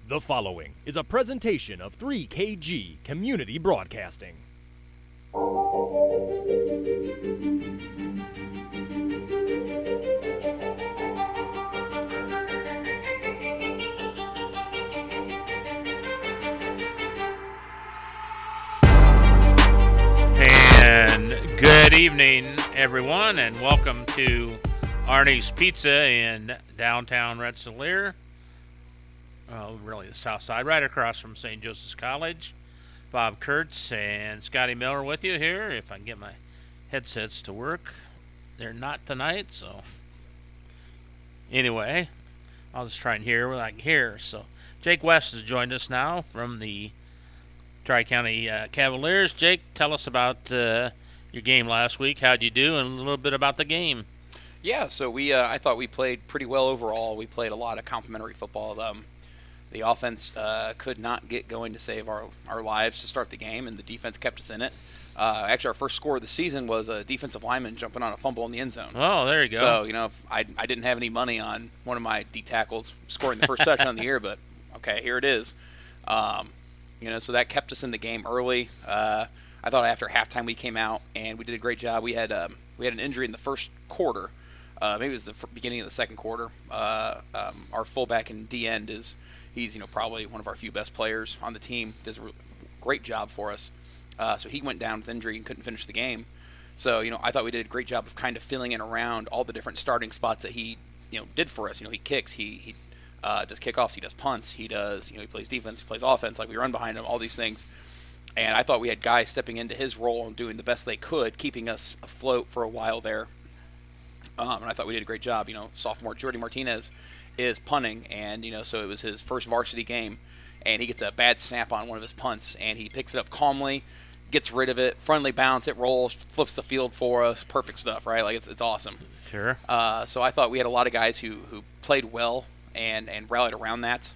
The following is a presentation of 3KG Community Broadcasting. And good evening, everyone, and welcome to Arnie's Pizza in downtown Rensselaer. Really the south side, right across from St. Joseph's College. Bob Kurtz and Scotty Miller with you here. If I can get my headsets to work. They're not tonight, so anyway, I'll just try and hear what I can hear. So Jake West has joined us now from the Tri-County Cavaliers. Jake, tell us about your game last week. How'd you do, and a little bit about the game. Yeah, so I thought we played pretty well overall. We played a lot of complimentary football. The offense could not get going to save our lives to start the game, and the defense kept us in it. Actually, our first score of the season was a defensive lineman jumping on a fumble in the end zone. Oh, there you go. So, I didn't have any money on one of my D tackles scoring the first touchdown of the year, but okay, here it is. So that kept us in the game early. I thought after halftime we came out and we did a great job. We had an injury in the first quarter. Maybe it was the beginning of the second quarter. Our fullback and D end he's probably one of our few best players on the team. Does a great job for us. So he went down with injury and couldn't finish the game. So I thought we did a great job of kind of filling in around all the different starting spots that he did for us. He kicks, he does kickoffs, he does punts, he plays defense, he plays offense. Like we run behind him, all these things. And I thought we had guys stepping into his role and doing the best they could, keeping us afloat for a while there. And I thought we did a great job. Sophomore Jordy Martinez is punting, and so it was his first varsity game, and he gets a bad snap on one of his punts, and he picks it up calmly, gets rid of it, friendly bounce, it rolls, flips the field for us, perfect stuff, right? Like it's awesome. Sure. So I thought we had a lot of guys who played well and rallied around that.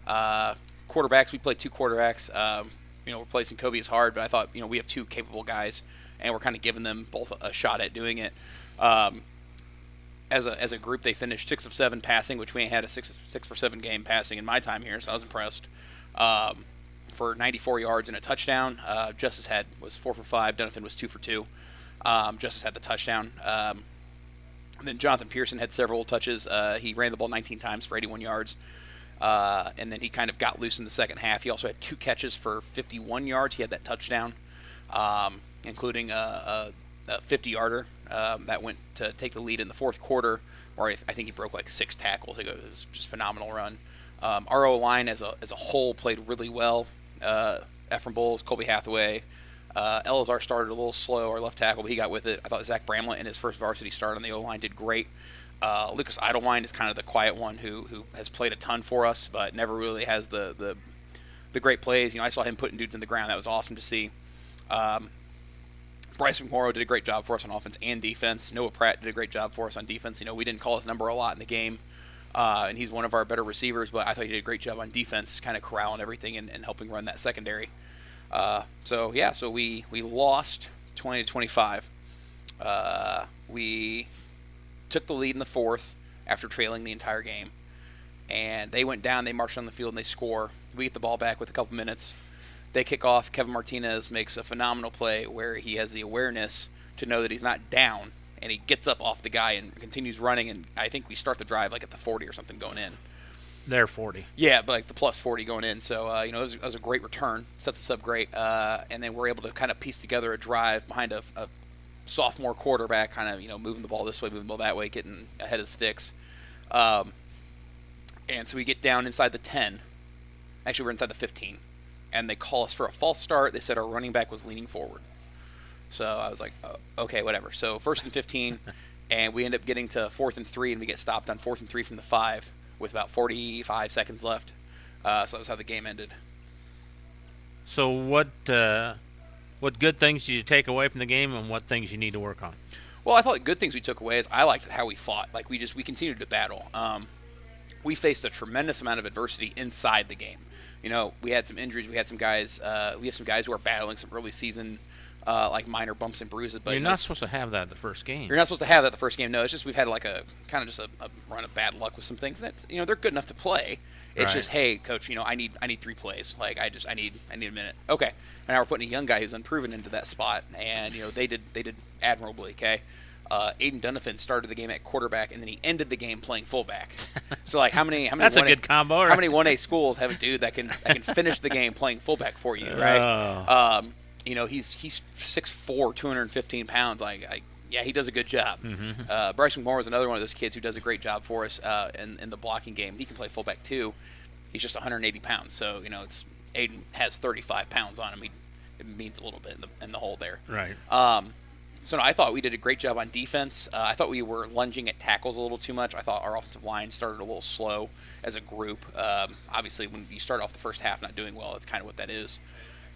Quarterbacks, we played two quarterbacks. Replacing Kobe is hard, but I thought we have two capable guys, and we're kind of giving them both a shot at doing it. As a group, they finished 6 of 7 passing, which we ain't had a 6 for 7 game passing in my time here, so I was impressed. For 94 yards and a touchdown. Justice was 4 for 5. Donovan was 2 for 2. Justice had the touchdown. And then Jonathan Pearson had several touches. He ran the ball 19 times for 81 yards. And then he kind of got loose in the second half. He also had 2 catches for 51 yards. He had that touchdown, including a 50-yarder that went to take the lead in the fourth quarter, where I think he broke like 6 tackles. It was just a phenomenal run. Our O-line as a whole played really well. Ephraim Bowles, Colby Hathaway. Elazar started a little slow, our left tackle, but he got with it. I thought Zach Bramlett in his first varsity start on the O-line did great. Lucas Idlewind is kind of the quiet one who has played a ton for us, but never really has the great plays. I saw him putting dudes in the ground. That was awesome to see. Bryce McMorrow did a great job for us on offense and defense. Noah Pratt did a great job for us on defense. We didn't call his number a lot in the game, and he's one of our better receivers, but I thought he did a great job on defense, kind of corralling everything and helping run that secondary. So we lost 20-25. We took the lead in the fourth after trailing the entire game, and they went down, they marched on the field, and they score. We get the ball back with a couple minutes. They kick off. Kevin Martinez makes a phenomenal play where he has the awareness to know that he's not down, and he gets up off the guy and continues running, and I think we start the drive like at the 40 or something going in. They're 40. Yeah, but like the plus 40 going in. So, it was a great return. Sets us up great. And then we're able to kind of piece together a drive behind a sophomore quarterback, kind of, moving the ball this way, moving the ball that way, getting ahead of the sticks. And so we get down inside the 10. Actually, we're inside the 15. And they call us for a false start. They said our running back was leaning forward. So I was like, oh, okay, whatever. So 1st and 15, and we end up getting to 4th and 3, and we get stopped on 4th and 3 from the 5 with about 45 seconds left. So that was how the game ended. So what good things did you take away from the game, and what things you need to work on? Well, I thought the good things we took away is I liked how we fought. Like we continued to battle. We faced a tremendous amount of adversity inside the game. We had some injuries. We had some guys. We have some guys who are battling some early season like minor bumps and bruises. But you're not supposed to have that the first game. You're not supposed to have that the first game. No, it's just we've had like a kind of just a run of bad luck with some things. That's they're good enough to play. It's just, hey, coach, I need 3 plays. Like I need a minute. Okay, and now we're putting a young guy who's unproven into that spot, and they did admirably. Okay. Aiden Dunafin started the game at quarterback, and then he ended the game playing fullback. So, like, how many? That's a good combo. Right? How many 1A schools have a dude that can finish the game playing fullback for you, right? Oh. He's 6'4", 215 pounds. Yeah, he does a good job. Mm-hmm. Bryce McMorrow is another one of those kids who does a great job for us in the blocking game. He can play fullback too. He's just 180 pounds, so it's Aiden has 35 pounds on him. It means a little bit in the hole there. Right. So no, I thought we did a great job on defense. I thought we were lunging at tackles a little too much. I thought our offensive line started a little slow as a group. Obviously, when you start off the first half not doing well, that's kind of what that is.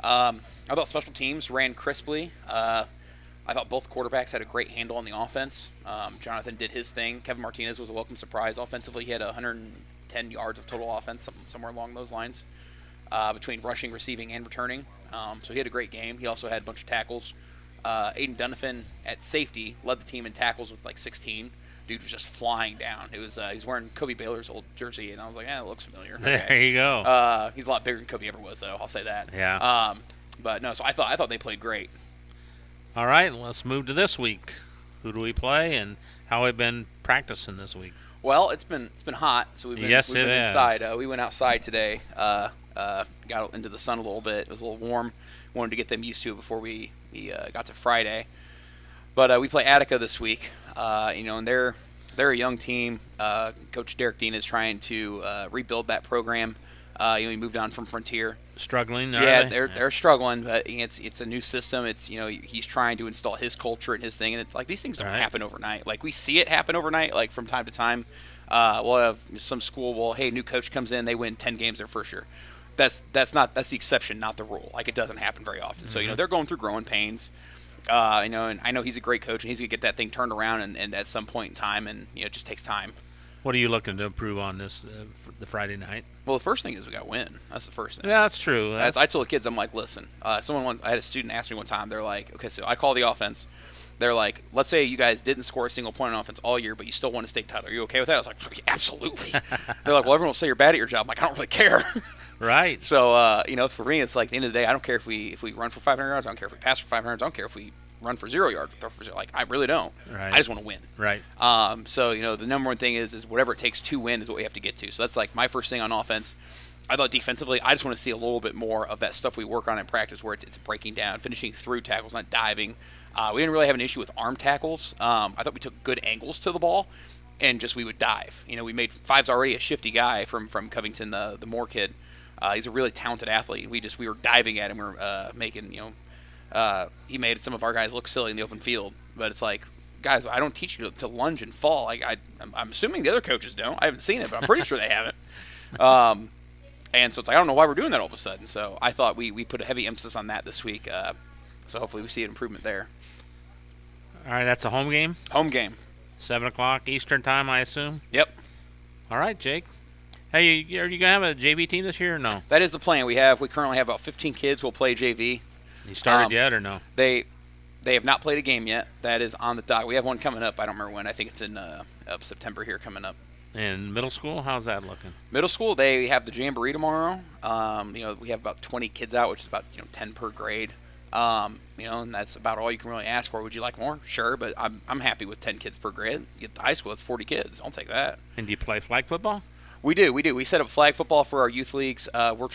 I thought special teams ran crisply. I thought both quarterbacks had a great handle on the offense. Jonathan did his thing. Kevin Martinez was a welcome surprise offensively. He had 110 yards of total offense, somewhere along those lines, between rushing, receiving, and returning. So he had a great game. He also had a bunch of tackles. Aiden Dunafin at safety led the team in tackles with like 16. Dude was just flying down. It was he's wearing Kobe Baylor's old jersey, and I was like, it looks familiar. Okay. There you go. He's a lot bigger than Kobe ever was, though. I'll say that. Yeah. But no, so I thought they played great. All right, let's move to this week. Who do we play, and how have we been practicing this week? Well, it's been hot, so we've been inside. We went outside today. Got into the sun a little bit. It was a little warm. Wanted to get them used to it before we got to Friday. But we play Attica this week, and they're a young team. Coach Derek Dean is trying to rebuild that program. He moved on from Frontier. Struggling? They're struggling, but it's a new system. It's he's trying to install his culture and his thing, and it's like these things don't happen overnight. Like we see it happen overnight, like from time to time. We'll have some school. Well, hey, new coach comes in, they win 10 games their first year. That's the exception, not the rule. Like it doesn't happen very often. So they're going through growing pains. And I know he's a great coach, and he's gonna get that thing turned around, and at some point in time, and it just takes time. What are you looking to improve on this the Friday night? Well, the first thing is we got to win. That's the first thing. Yeah, that's true. I told the kids, I'm like, listen. I had a student ask me one time. They're like, okay, so I call the offense. They're like, let's say you guys didn't score a single point on offense all year, but you still won a state title. Are you okay with that? I was like, absolutely. They're like, well, everyone will say you're bad at your job. I'm like, I don't really care. Right. So, for me, it's like at the end of the day, I don't care if we run for 500 yards. I don't care if we pass for 500 yards. I don't care if we run for 0 yards. Like, I really don't. Right. I just want to win. Right. So, the number one thing is whatever it takes to win is what we have to get to. So that's like my first thing on offense. I thought defensively, I just want to see a little bit more of that stuff we work on in practice where it's breaking down, finishing through tackles, not diving. We didn't really have an issue with arm tackles. I thought we took good angles to the ball, and just we would dive. We made Five's already a shifty guy from Covington, the Moore kid. He's a really talented athlete. We were diving at him. We were making, he made some of our guys look silly in the open field. But it's like, guys, I don't teach you to lunge and fall. Like I'm assuming the other coaches don't. I haven't seen it, but I'm pretty sure they haven't. And so it's like, I don't know why we're doing that all of a sudden. So I thought we put a heavy emphasis on that this week. So hopefully we see an improvement there. All right, that's a home game? Home game. 7 o'clock Eastern time, I assume? Yep. All right, Jake. Hey, are you going to have a JV team this year or no? That is the plan. We currently have about 15 kids who will play JV. You started yet or no? They have not played a game yet. That is on the dock. We have one coming up. I don't remember when. I think it's in September here coming up. And middle school, how's that looking? Middle school, they have the jamboree tomorrow. We have about 20 kids out, which is about 10 per grade. And that's about all you can really ask for. Would you like more? Sure, but I'm happy with 10 kids per grade. Get to high school, it's 40 kids. I'll take that. And do you play flag football? We do. We set up flag football for our youth leagues. We're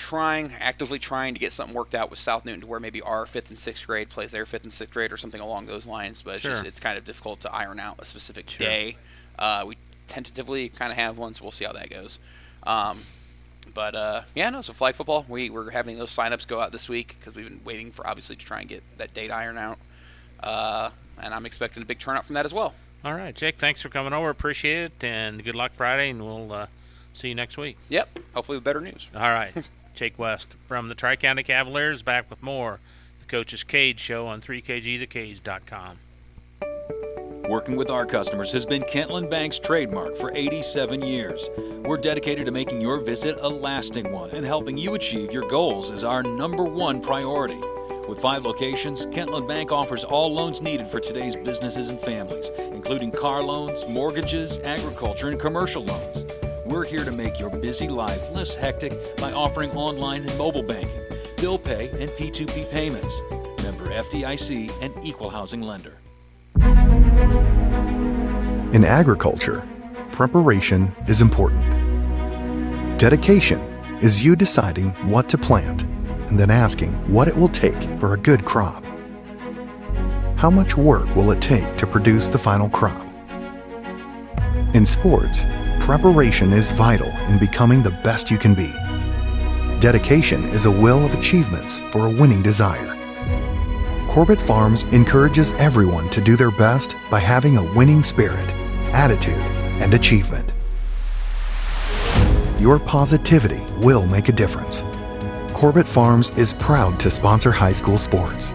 actively trying to get something worked out with South Newton to where maybe our 5th and 6th grade plays their 5th and 6th grade or something along those lines. But it's kind of difficult to iron out a specific day. We tentatively kind of have one, so we'll see how that goes. So flag football, we're having those signups go out this week because we've been waiting for obviously to try and get that date ironed out. And I'm expecting a big turnout from that as well. All right, Jake, thanks for coming over. Appreciate it, and good luck Friday, and we'll see you next week. Yep, hopefully with better news. All right, Jake West from the Tri-County Cavaliers, back with more. The Coach's Cage Show on 3kgthecage.com. Working with our customers has been Kentland Bank's trademark for 87 years. We're dedicated to making your visit a lasting one, and helping you achieve your goals is our #1 priority. With 5 locations, Kentland Bank offers all loans needed for today's businesses and families, including car loans, mortgages, agriculture, and commercial loans. We're here to make your busy life less hectic by offering online and mobile banking, bill pay, and P2P payments. Member FDIC and equal housing lender. In agriculture, preparation is important. Dedication is you deciding what to plant and then asking what it will take for a good crop. How much work will it take to produce the final crop? In sports, preparation is vital in becoming the best you can be. Dedication is a will of achievements for a winning desire. Corbett Farms encourages everyone to do their best by having a winning spirit, attitude, and achievement. Your positivity will make a difference. Corbett Farms is proud to sponsor high school sports.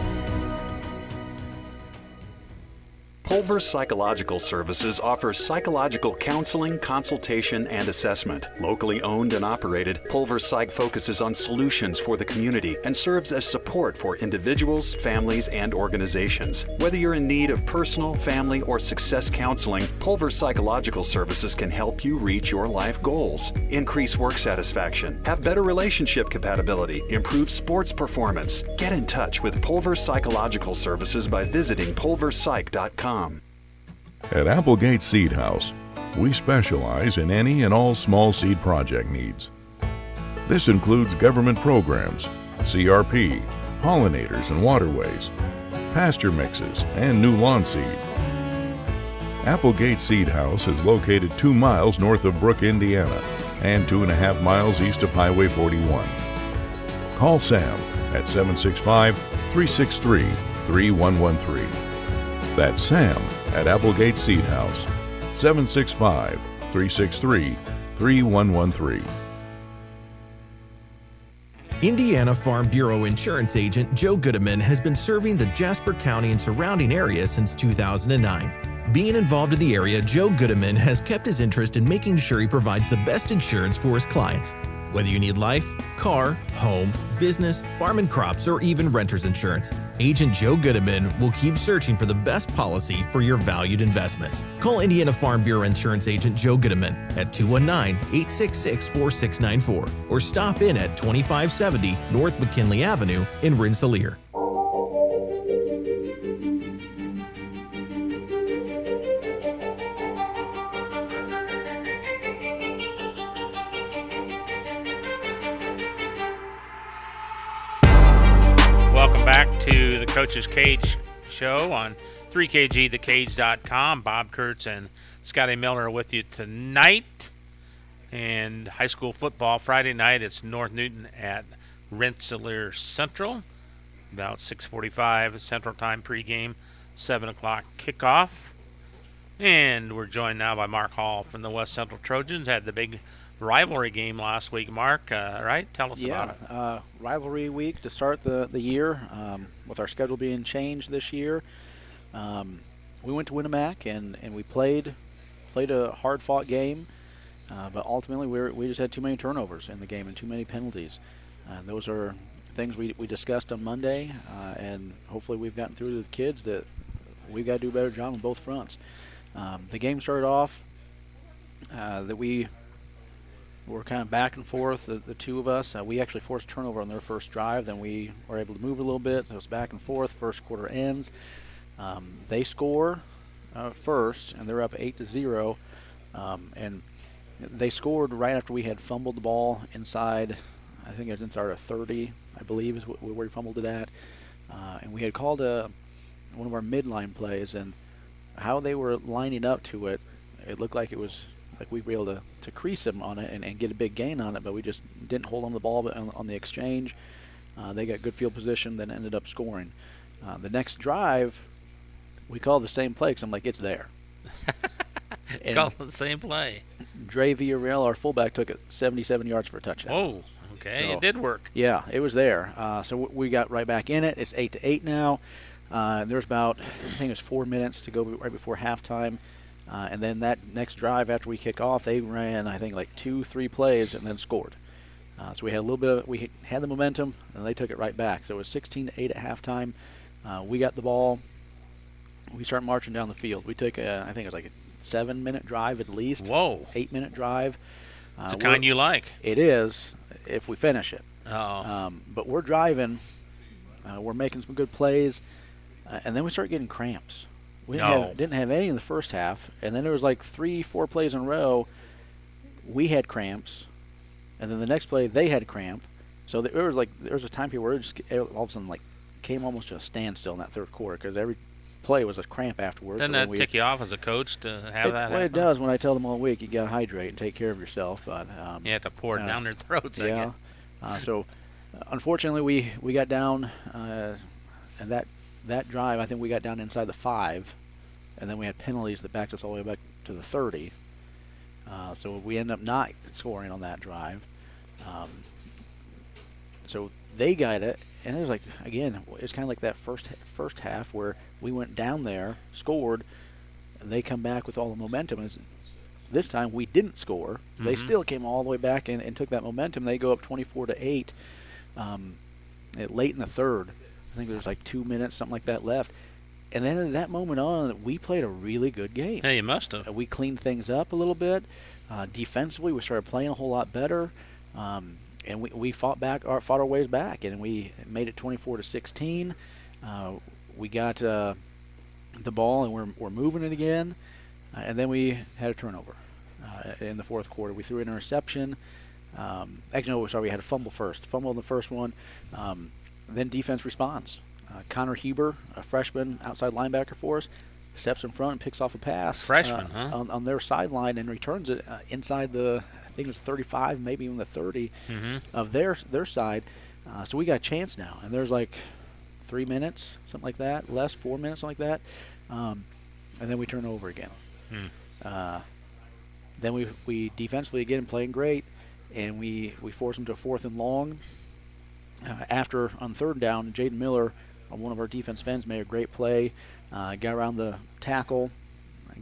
Pulver Psychological Services offers psychological counseling, consultation, and assessment. Locally owned and operated, Pulver Psych focuses on solutions for the community and serves as support for individuals, families, and organizations. Whether you're in need of personal, family, or success counseling, Pulver Psychological Services can help you reach your life goals, increase work satisfaction, have better relationship compatibility, improve sports performance. Get in touch with Pulver Psychological Services by visiting pulverpsych.com. At Applegate Seed House, we specialize in any and all small seed project needs. This includes government programs, CRP, pollinators and waterways, pasture mixes, and new lawn seed. Applegate Seed House is located 2 miles north of Brook, Indiana, and 2.5 miles east of Highway 41. Call Sam at 765-363-3113. That's Sam at Applegate Seed House, 765-363-3113. Indiana Farm Bureau Insurance Agent Joe Goodeman has been serving the Jasper County and surrounding area since 2009. Being involved in the area, Joe Goodeman has kept his interest in making sure he provides the best insurance for his clients. Whether you need life, car, home, business, farm and crops, or even renter's insurance, Agent Joe Goodeman will keep searching for the best policy for your valued investments. Call Indiana Farm Bureau Insurance Agent Joe Goodeman at 219-866-4694 or stop in at 2570 North McKinley Avenue in Rensselaer. Welcome back to the Coach's Cage show on 3KGthecage.com. Bob Kurtz and Scotty Miller are with you tonight. And high school football Friday night, it's North Newton at Rensselaer Central. About 6:45 Central Time pregame, 7 o'clock kickoff. And we're joined now by Mark Hall from the West Central Trojans. Had the big rivalry game last week, Mark, right? Tell us about it. Rivalry week to start the year, with our schedule being changed this year. We went to Winnemac and we played a hard-fought game, but ultimately we just had too many turnovers in the game and too many penalties. Those are things we discussed on Monday, and hopefully we've gotten through to the kids that we've got to do a better job on both fronts. The game started off that we were kind of back and forth, the two of us. We actually forced a turnover on their first drive. Then we were able to move a little bit. So it was back and forth. First quarter ends. They score first, and they're up 8-0. And they scored right after we had fumbled the ball inside, I think it was inside our 30, I believe is where we fumbled it at. And we had called one of our midline plays, and how they were lining up to it, it looked like it was like we'd be able to crease them on it and get a big gain on it, but we just didn't hold on the ball on the exchange. They got good field position, then ended up scoring. The next drive, we called the same play because I'm like, it's there. Called the same play. Dre Villarreal, our fullback, took it 77 yards for a touchdown. Oh, okay. So, it did work. Yeah, it was there. So we got right back in it. It's 8-8 now. There's about, I think it was 4 minutes to go right before halftime. And then that next drive after we kick off, they ran, I think, like 2-3 plays and then scored. So we had a little bit of, we had the momentum, and they took it right back. So it was 16-8 at halftime. We got the ball. We start marching down the field. We took, I think it was like a 7-minute drive at least. Whoa. 8-minute drive. It's the kind you like. It is, if we finish it. Oh. But we're driving. We're making some good plays. And then we start getting cramps. We didn't have any in the first half. And then there was like 3-4 plays in a row. We had cramps. And then the next play, they had cramp. So there was a time period where it just all of a sudden like came almost to a standstill in that third quarter because every play was a cramp afterwards. Doesn't that tick you off as a coach to have that happen? Well, it does. When I tell them all week, you got to hydrate and take care of yourself. But you have to pour it down their throats. Yeah. So unfortunately, we got down, and that drive, I think we got down inside the 5, and then we had penalties that backed us all the way back to the 30. So we ended up not scoring on that drive. So they got it, and it was like, again, it's kind of like that first half where we went down there, scored, and they come back with all the momentum. And this time we didn't score. Mm-hmm. They still came all the way back and took that momentum. They go up 24-8 late in the third. I think there was like 2 minutes, something like that left. And then at that moment on, we played a really good game. Yeah, you must have. We cleaned things up a little bit. Defensively, we started playing a whole lot better. And we fought our ways back, and we made it 24-16. We got the ball, and we're moving it again. And then we had a turnover in the fourth quarter. We threw an interception. We had a fumble first. Fumble in the first one. Then defense responds. Connor Huber, a freshman outside linebacker for us, steps in front and picks off a pass. Freshman, huh? On their sideline and returns it inside the, I think it was 35, maybe even the 30 of their side. So we got a chance now. And there's like 3 minutes, something like that, less, 4 minutes, something like that. And then we turn over again. Then we defensively again playing great, and we force them to a 4th and long. After on 3rd down, Jaden Miller, one of our defense ends, made a great play, got around the tackle,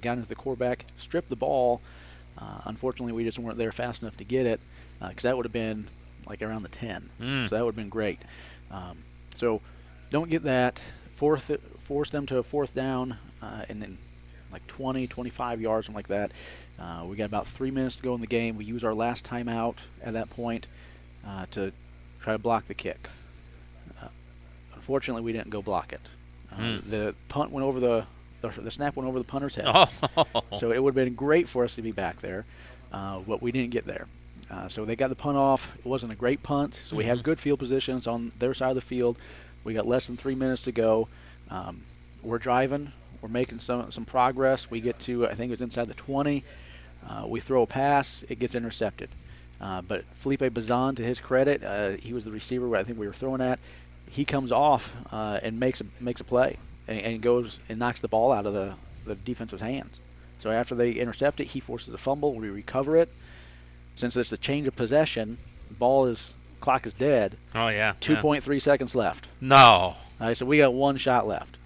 got into the quarterback, stripped the ball. Unfortunately, we just weren't there fast enough to get it, because that would have been like around the 10. So that would have been great. So don't get that. Force them to a 4th down, and then like 20, 25 yards, something like that. We got about 3 minutes to go in the game. We use our last timeout at that point to try to block the kick. Unfortunately, we didn't go block it. The punt went over the snap went over the punter's head. So it would have been great for us to be back there, but we didn't get there. So they got the punt off. It wasn't a great punt, so we have good field positions on their side of the field. We got less than 3 minutes to go. We're driving. We're making some progress. We get to, I think it was inside the 20. We throw a pass. It gets intercepted. But Felipe Bazan, to his credit, he was the receiver I think we were throwing at. He comes off and makes a play and goes and knocks the ball out of the defensive's hands. So after they intercept it, he forces a fumble. We recover it. Since it's a change of possession, clock is dead. Oh, yeah. 2.3 seconds left. No. So we got one shot left.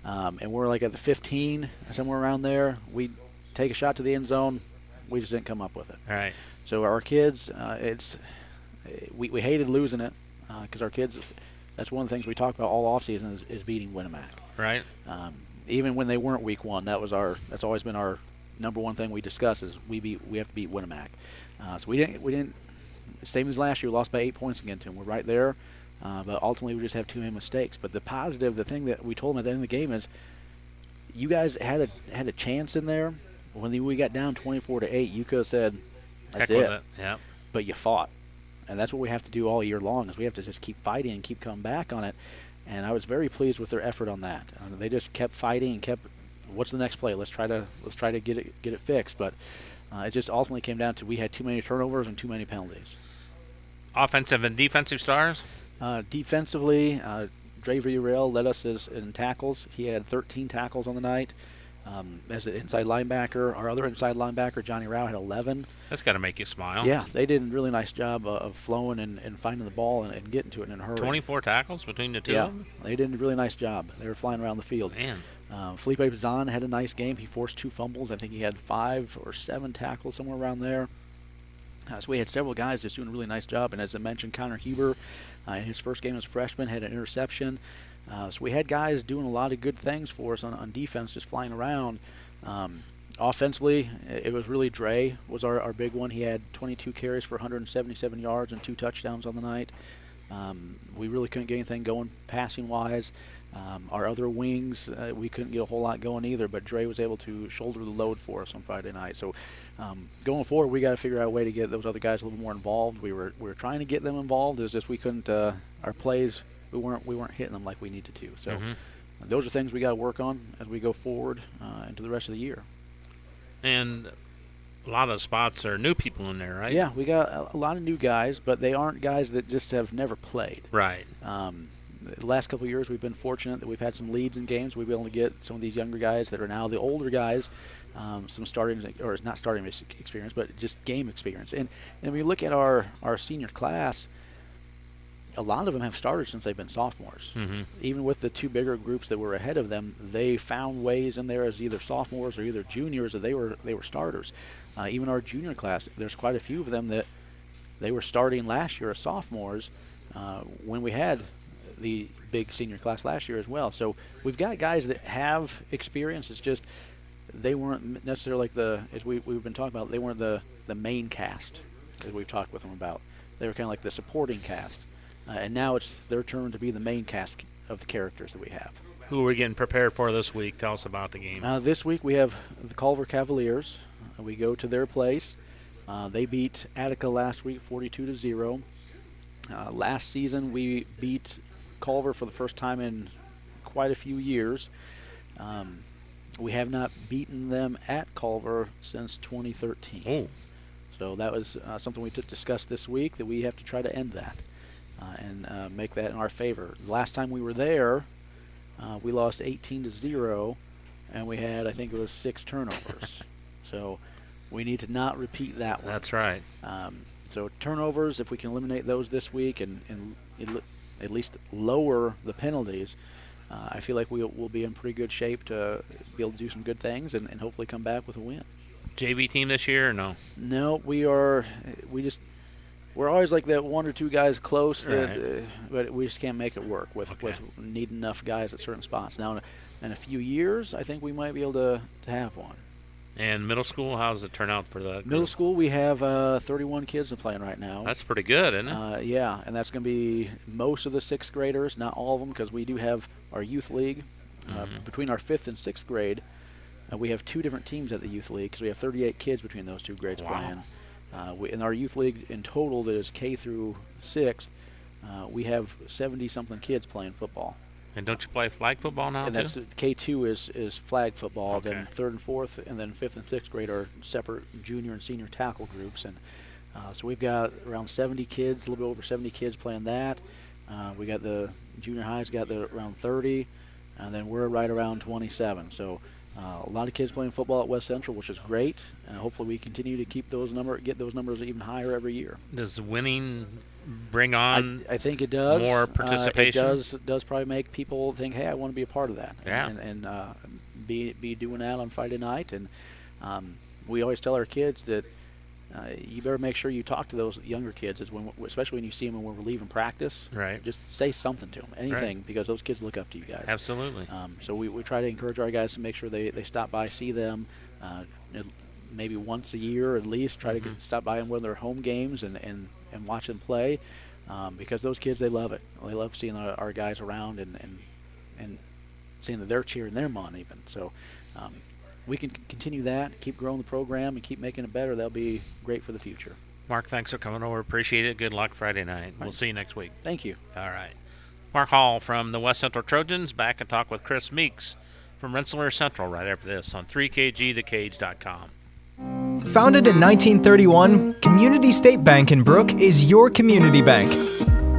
And we're like at the 15, somewhere around there. We take a shot to the end zone. We just didn't come up with it. All right. So our kids, we hated losing it because our kids, that's one of the things we talked about all offseason is beating Winamac. Right. Even when they weren't week one, that's always been our number one thing we discuss is we have to beat Winamac. So we didn't, same as last year, lost by 8 points against them. We're right there, but ultimately we just have too many mistakes. But the positive, the thing that we told them at the end of the game is, you guys had a chance in there. When we got down 24-8, you could have said, that's it. Yeah. But you fought. And that's what we have to do all year long is we have to just keep fighting and keep coming back on it. And I was very pleased with their effort on that. They just kept fighting and kept, what's the next play? Let's try to get it fixed. But it just ultimately came down to we had too many turnovers and too many penalties. Offensive and defensive stars? Defensively, Dre Villarreal led us in tackles. He had 13 tackles on the night. As an inside linebacker, our other inside linebacker, Johnny Rao, had 11. That's got to make you smile. Yeah, they did a really nice job of flowing and finding the ball and getting to it in a hurry. 24 tackles between the two of them? They did a really nice job. They were flying around the field. Man. Felipe Bazan had a nice game. He forced 2 fumbles. I think he had 5 or 7 tackles, somewhere around there. So we had several guys just doing a really nice job. And as I mentioned, Connor Huber, in his first game as a freshman, had an interception. So we had guys doing a lot of good things for us on defense, just flying around. Offensively, it was really Dre was our big one. He had 22 carries for 177 yards and 2 touchdowns on the night. We really couldn't get anything going passing-wise. Our other wings, we couldn't get a whole lot going either, but Dre was able to shoulder the load for us on Friday night. So going forward, we got to figure out a way to get those other guys a little more involved. We were trying to get them involved. It was just we couldn't. Our plays, we weren't hitting them like we needed to. So those are things we got to work on as we go forward into the rest of the year. And a lot of spots are new people in there, right? Yeah, we got a lot of new guys, but they aren't guys that just have never played. Right. The last couple of years, we've been fortunate that we've had some leads in games. We've been able to get some of these younger guys that are now the older guys, some starting, or not starting experience, but just game experience. And when you look at our senior class, a lot of them have started since they've been sophomores. Even with the 2 bigger groups that were ahead of them, they found ways in there as either sophomores or either juniors, or they were starters. Even our junior class, there's quite a few of them that they were starting last year as sophomores when we had the big senior class last year as well. So we've got guys that have experience. It's just they weren't necessarily like as we've been talking about, they weren't the main cast as we've talked with them about. They were kind of like the supporting cast. And now it's their turn to be the main cast of the characters that we have. Who are we getting prepared for this week? Tell us about the game. This week we have the Culver Cavaliers. We go to their place. They beat Attica last week 42-0. Last season we beat Culver for the first time in quite a few years. We have not beaten them at Culver since 2013. Oh. So that was something we discussed this week, that we have to try to end that and make that in our favor. The last time we were there, we lost 18-0, and we had, I think it was 6 turnovers. So we need to not repeat that one. That's right. So turnovers, if we can eliminate those this week and at least lower the penalties, I feel like we'll be in pretty good shape to be able to do some good things and hopefully come back with a win. JV team this year or no? No, we're always like that 1 or 2 guys close, that, but we just can't make it work with needing enough guys at certain spots. Now, in a few years, I think we might be able to have one. And middle school, how does it turn out for the middle school? We have 31 kids playing right now. That's pretty good, isn't it? Yeah, and that's going to be most of the 6th graders, not all of them, because we do have our youth league. Between our 5th and 6th grade, we have 2 different teams at the youth league, because we have 38 kids between those 2 grades playing. In our youth league in total, that is K through 6th, we have 70-something kids playing football. And don't you play flag football now, and too? That's K2 is flag football. Okay. Then 3rd and 4th, and then 5th and 6th grade are separate junior and senior tackle groups. And so we've got around 70 kids, a little bit over 70 kids playing that. We got the junior highs got around 30, and then we're right around 27. So a lot of kids playing football at West Central, which is great. And hopefully we continue to get those numbers even higher every year. Does winning bring on I think it does. more participation? It does probably make people think, hey, I want to be a part of that. Yeah. And be doing that on Friday night. And we always tell our kids that you better make sure you talk to those younger kids, especially when you see them when we're leaving practice. Right. Just say something to them, anything, Right. because those kids look up to you guys. Absolutely. So we try to encourage our guys to make sure they stop by, see them, maybe once a year at least. Try to stop by on one of their home games and watch them play, because those kids, they love it. They love seeing our guys around and seeing that they're cheering them on even. So we can continue that, keep growing the program, and keep making it better. That'll be great for the future. Mark, thanks for coming over. Appreciate it. Good luck Friday night. We'll see you next week. Thank you. All right. Mark Hall from the West Central Trojans. Back and talk with Chris Meeks from Rensselaer Central right after this on 3KGTheCage.com. Founded in 1931, Community State Bank in Brook is your community bank.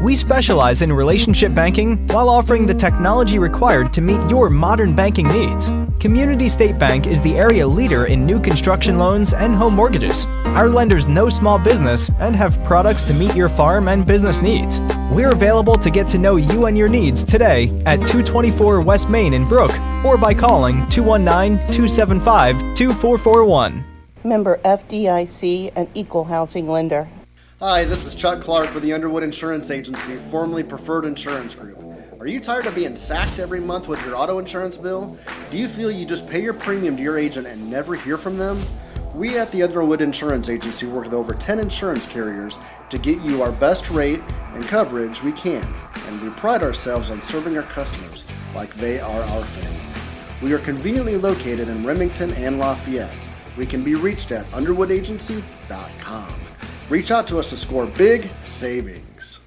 We specialize in relationship banking while offering the technology required to meet your modern banking needs. Community State Bank is the area leader in new construction loans and home mortgages. Our lenders know small business and have products to meet your farm and business needs. We're available to get to know you and your needs today at 224 West Main in Brook or by calling 219-275-2441. Member FDIC, an equal housing lender. Hi, this is Chuck Clark with the Underwood Insurance Agency, formerly Preferred Insurance Group. Are you tired of being sacked every month with your auto insurance bill? Do you feel you just pay your premium to your agent and never hear from them? We at the Underwood Insurance Agency work with over 10 insurance carriers to get you our best rate and coverage we can, and we pride ourselves on serving our customers like they are our family. We are conveniently located in Remington and Lafayette. We can be reached at underwoodagency.com. Reach out to us to score big savings.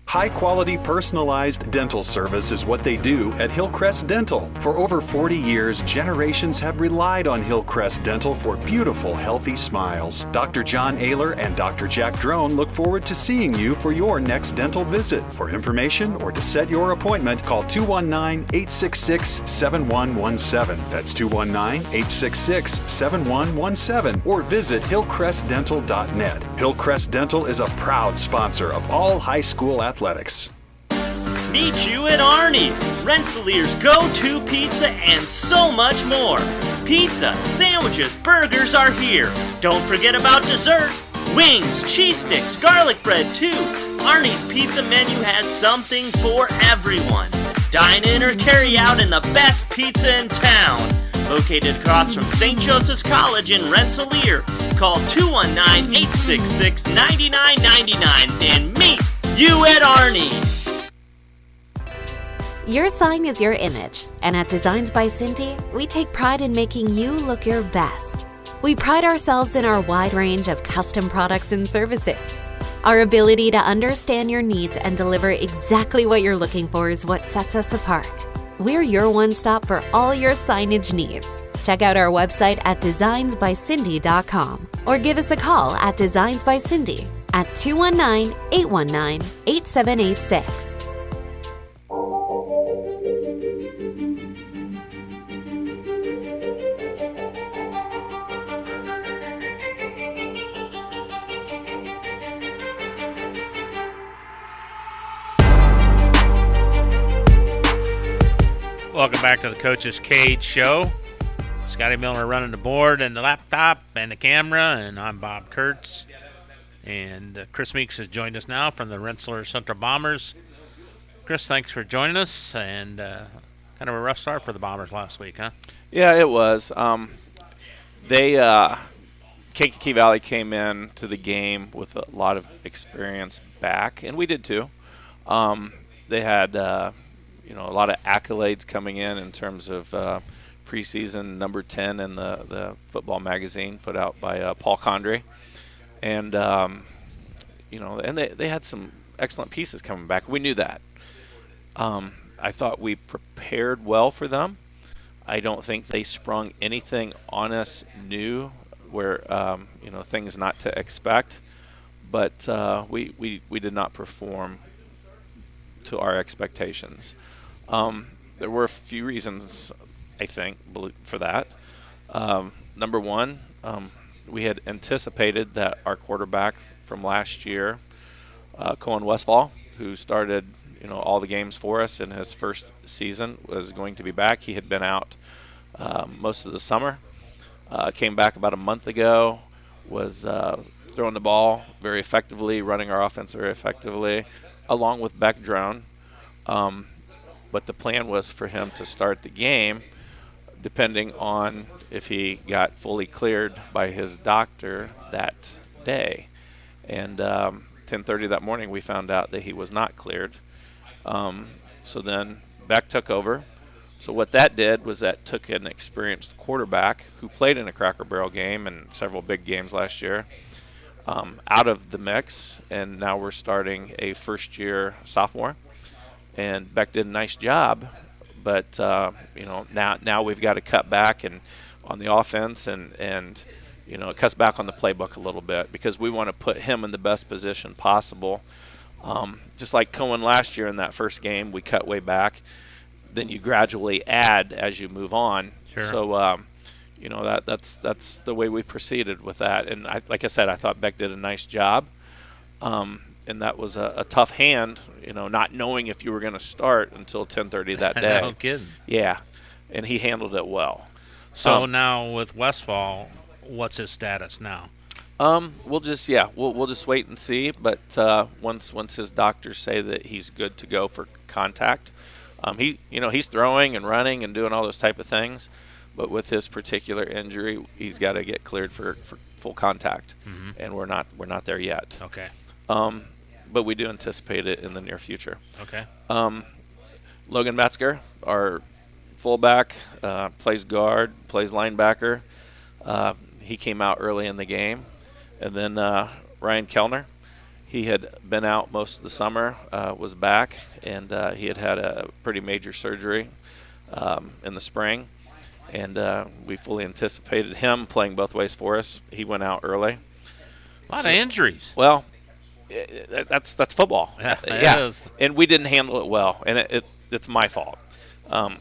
High-quality, personalized dental service is what they do at Hillcrest Dental. For over 40 years, generations have relied on Hillcrest Dental for beautiful, healthy smiles. Dr. John Ayler and Dr. Jack Drone look forward to seeing you for your next dental visit. For information or to set your appointment, call 219-866-7117. That's 219-866-7117. Or visit hillcrestdental.net. Hillcrest Dental is a proud sponsor of all high school athletics. Meet you at Arnie's, Rensselaer's go-to pizza and so much more. Pizza, sandwiches, burgers are here. Don't forget about dessert. Wings, cheese sticks, garlic bread too. Arnie's pizza menu has something for everyone. Dine in or carry out in the best pizza in town. Located across from St. Joseph's College in Rensselaer. Call 219-866-9999 and meet you at Arnie's. Your sign is your image, and at Designs by Cindy, we take pride in making you look your best. We pride ourselves in our wide range of custom products and services. Our ability to understand your needs and deliver exactly what you're looking for is what sets us apart. We're your one-stop for all your signage needs. Check out our website at designsbycindy.com or give us a call at Designs by Cindy at 219-819-8786. Welcome back to the Coach's Cage Show. Scotty Miller running the board and the laptop and the camera, and I'm Bob Kurtz. And Chris Meeks has joined us now from the Rensselaer Central Bombers. Chris, thanks for joining us, and kind of a rough start for the Bombers last week, huh? Yeah, it was. Kankakee Valley came in to the game with a lot of experience back, and we did too. They had a lot of accolades coming in terms of preseason number 10 in the football magazine put out by Paul Condrey. And, and they had some excellent pieces coming back. We knew that. I thought we prepared well for them. I don't think they sprung anything on us new where, things not to expect. But we did not perform to our expectations. There were a few reasons, I think, for that. Number one, we had anticipated that our quarterback from last year, Cohen Westfall, who started all the games for us in his first season, was going to be back. He had been out most of the summer, came back about a month ago, was throwing the ball very effectively, running our offense very effectively, along with Beck Drone. But the plan was for him to start the game depending on if he got fully cleared by his doctor that day. And 10:30 that morning, we found out that he was not cleared. So then Beck took over. So what that did was that took an experienced quarterback who played in a Cracker Barrel game and several big games last year out of the mix, and now we're starting a first-year sophomore. And Beck did a nice job, but now we've got to cut back and on the offense, and it cuts back on the playbook a little bit because we want to put him in the best position possible. Just like Cohen last year in that first game, we cut way back. Then you gradually add as you move on. Sure. So that's the way we proceeded with that. And like I said, I thought Beck did a nice job. And that was a tough hand, not knowing if you were going to start until 10:30 that day. No kidding. Yeah, and he handled it well. So now with Westfall, what's his status now? We'll just we'll just wait and see. But once his doctors say that he's good to go for contact, he's throwing and running and doing all those type of things. But with his particular injury, he's got to get cleared for full contact, and we're not there yet. Okay. But we do anticipate it in the near future. Okay. Logan Metzger, our fullback, plays guard, plays linebacker. He came out early in the game. And then Ryan Kellner, he had been out most of the summer, was back, and he had a pretty major surgery in the spring. And we fully anticipated him playing both ways for us. He went out early. A lot of injuries. Well, that's football. Yeah, it is. And we didn't handle it well, and it's my fault.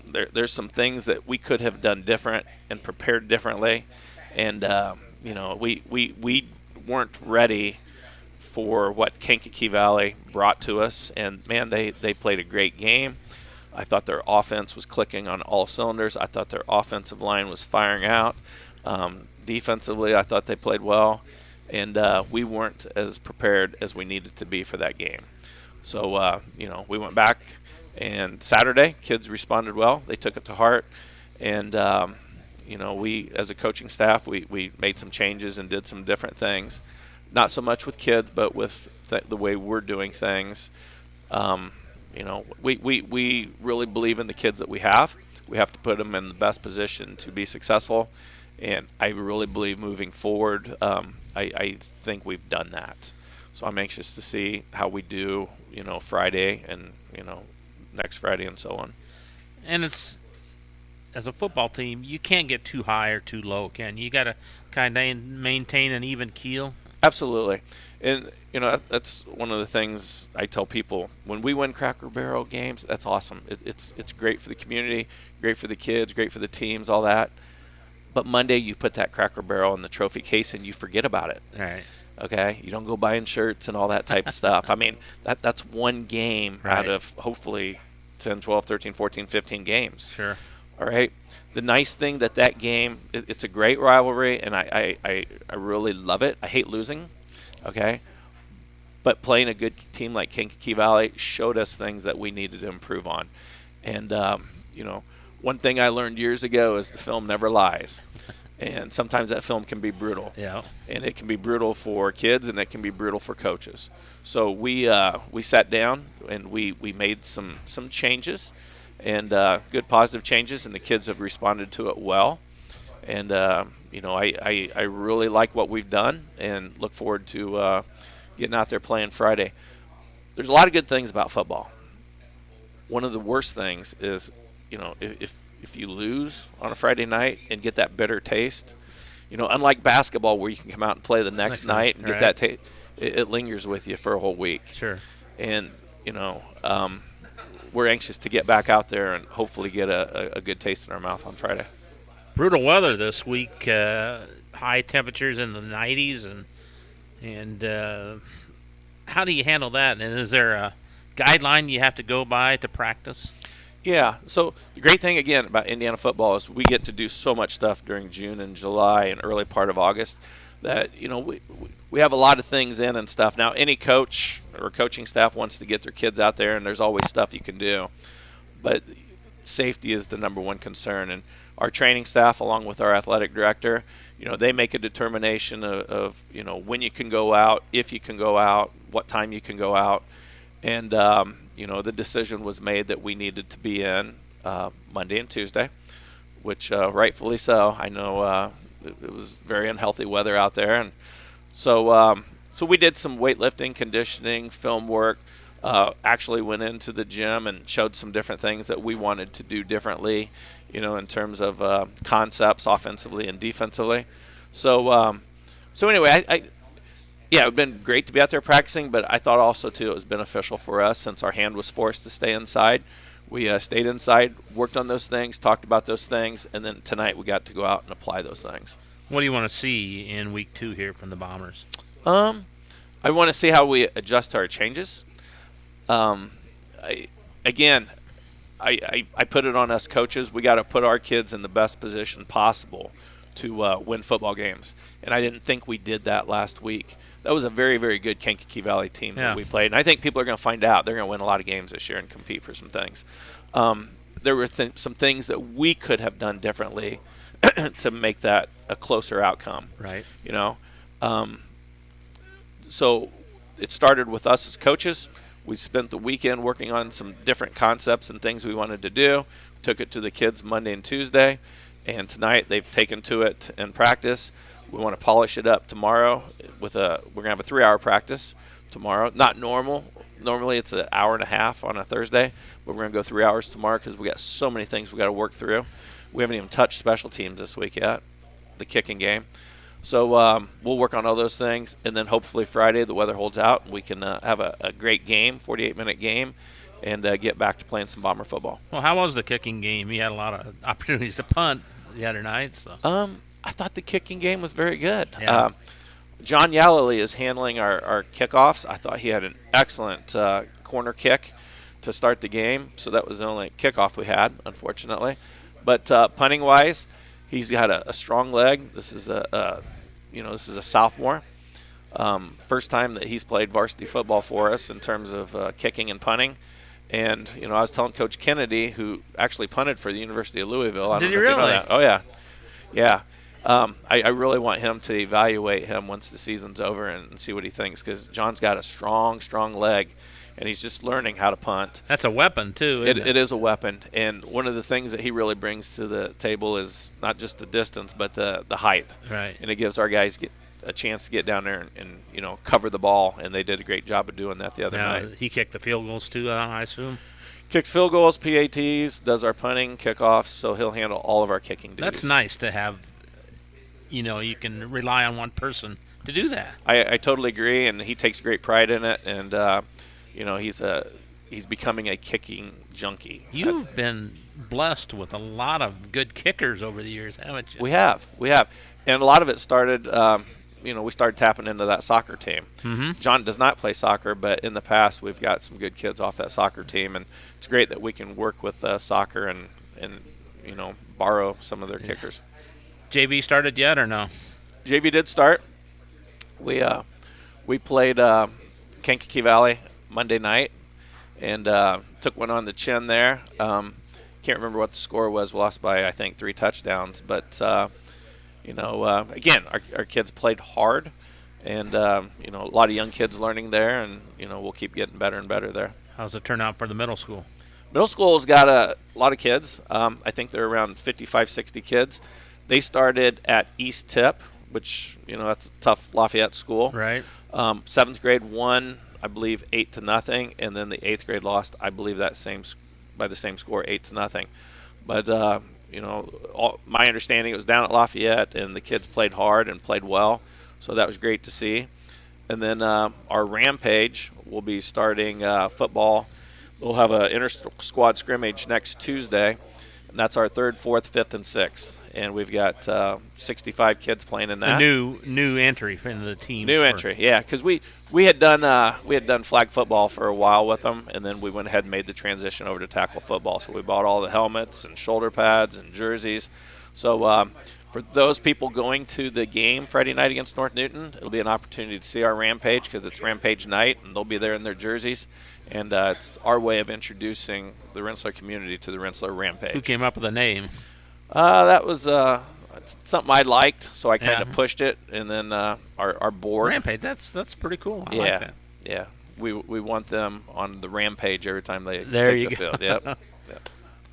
There's some things that we could have done different and prepared differently, and we weren't ready for what Kankakee Valley brought to us. And man, they played a great game. I thought their offense was clicking on all cylinders. I thought their offensive line was firing out. Defensively, I thought they played well, and we weren't as prepared as we needed to be for that game. So we went back, and Saturday kids responded well. They took it to heart, and we as a coaching staff, we made some changes and did some different things. Not so much with kids, but with the way we're doing things. We really believe in the kids that we have. We have to put them in the best position to be successful, and I really believe moving forward, I think we've done that. So I'm anxious to see how we do, Friday and, next Friday and so on. And it's, as a football team, you can't get too high or too low, can you? You got to kind of maintain an even keel. Absolutely. And, that's one of the things I tell people. When we win Cracker Barrel games, that's awesome. It's great for the community, great for the kids, great for the teams, all that. But Monday you put that Cracker Barrel in the trophy case and you forget about it. Right. Okay? You don't go buying shirts and all that type of stuff. I mean, that's one game out of hopefully 10, 12, 13, 14, 15 games. Sure. All right? The nice thing that game, it's a great rivalry, and I really love it. I hate losing, okay? But playing a good team like Kankakee Valley showed us things that we needed to improve on. And, one thing I learned years ago is the film never lies. And sometimes that film can be brutal. Yeah. And it can be brutal for kids, and it can be brutal for coaches. So we sat down, and we made some changes, and good positive changes, and the kids have responded to it well. And, I really like what we've done and look forward to getting out there playing Friday. There's a lot of good things about football. One of the worst things is, if you lose on a Friday night and get that bitter taste, unlike basketball where you can come out and play the next night and get that taste, it lingers with you for a whole week. Sure. And, we're anxious to get back out there and hopefully get a good taste in our mouth on Friday. Brutal weather this week, high temperatures in the 90s, and how do you handle that? And is there a guideline you have to go by to practice? Yeah, so the great thing, again, about Indiana football is we get to do so much stuff during June and July and early part of August that, we have a lot of things in and stuff. Now, any coach or coaching staff wants to get their kids out there, and there's always stuff you can do. But safety is the number one concern. And our training staff, along with our athletic director, they make a determination of when you can go out, if you can go out, what time you can go out. And, the decision was made that we needed to be in Monday and Tuesday, which rightfully so. I know it was very unhealthy weather out there. And so we did some weightlifting, conditioning, film work, actually went into the gym and showed some different things that we wanted to do differently, in terms of concepts offensively and defensively. So anyway, it would have been great to be out there practicing, but I thought also, too, it was beneficial for us since our hand was forced to stay inside. We stayed inside, worked on those things, talked about those things, and then tonight we got to go out and apply those things. What do you want to see in week 2 here from the Bombers? I want to see how we adjust our changes. Again, I put it on us coaches. We got to put our kids in the best position possible to win football games. And I didn't think we did that last week. That was a very, very good Kankakee Valley team that we played. And I think people are going to find out. They're going to win a lot of games this year and compete for some things. There were some things that we could have done differently to make that a closer outcome. Right. You know? So it started with us as coaches. We spent the weekend working on some different concepts and things we wanted to do. Took it to the kids Monday and Tuesday. And tonight they've taken to it in practice. We want to polish it up tomorrow. We're going to have a 3-hour practice tomorrow. Not normal. Normally it's an hour and a half on a Thursday. But we're going to go 3 hours tomorrow because we got so many things we got to work through. We haven't even touched special teams this week yet, the kicking game. So we'll work on all those things, and then hopefully Friday the weather holds out and we can have a great game, 48-minute game, and get back to playing some Bomber football. Well, how was the kicking game? You had a lot of opportunities to punt the other night. So. I thought the kicking game was very good. Yeah. John Yallely is handling our kickoffs. I thought he had an excellent corner kick to start the game, so that was the only kickoff we had, unfortunately. But punting-wise, he's got a strong leg. This is a sophomore. First time that he's played varsity football for us in terms of kicking and punting. And, I was telling Coach Kennedy, who actually punted for the University of Louisville. I don't know if you know that. Oh, yeah. Yeah. I really want him to evaluate him once the season's over and see what he thinks, because John's got a strong, strong leg, and he's just learning how to punt. That's a weapon, too, isn't it? It is a weapon. And one of the things that he really brings to the table is not just the distance, but the height. Right. And it gives our guys a chance to get down there and cover the ball, and they did a great job of doing that the other night. He kicked the field goals, too, I assume? Kicks field goals, PATs, does our punting, kickoffs, so he'll handle all of our kicking duties. That's nice to have, you can rely on one person to do that. I totally agree, and he takes great pride in it, and he's becoming a kicking junkie. You've been blessed with a lot of good kickers over the years, haven't you? We have. And a lot of it started, we started tapping into that soccer team. Mm-hmm. John does not play soccer, but in the past we've got some good kids off that soccer team, and it's great that we can work with soccer and borrow some of their kickers. JV started yet or no? JV did start. We played Kankakee Valley Monday night and took one on the chin there. Can't remember what the score was. We lost by, I think, 3 touchdowns. But, again, our kids played hard. And, a lot of young kids learning there. And, we'll keep getting better and better there. How's it turn out for the middle school? Middle school's got a lot of kids. I think they're around 55, 60 kids. They started at East Tip, which, that's a tough Lafayette school. Right. 7th grade won, I believe, 8-0, and then the 8th grade lost, I believe, by the same score, 8-0. But my understanding, it was down at Lafayette, and the kids played hard and played well, so that was great to see. And then our Rampage will be starting football. We'll have an inter-squad scrimmage next Tuesday, and that's our 3rd, 4th, 5th, and 6th. And we've got 65 kids playing in that. A new entry into the team. New entry, yeah, because we had done flag football for a while with them, and then we went ahead and made the transition over to tackle football. So we bought all the helmets and shoulder pads and jerseys. So for those people going to the game Friday night against North Newton, it'll be an opportunity to see our Rampage because it's Rampage night, and they'll be there in their jerseys. And it's our way of introducing the Rensselaer community to the Rensselaer Rampage. Who came up with the name? That was something I liked, so I kind of pushed it, and then our board. Rampage, that's pretty cool. I like that. Yeah. We want them on the Rampage every time they take the field. Yep.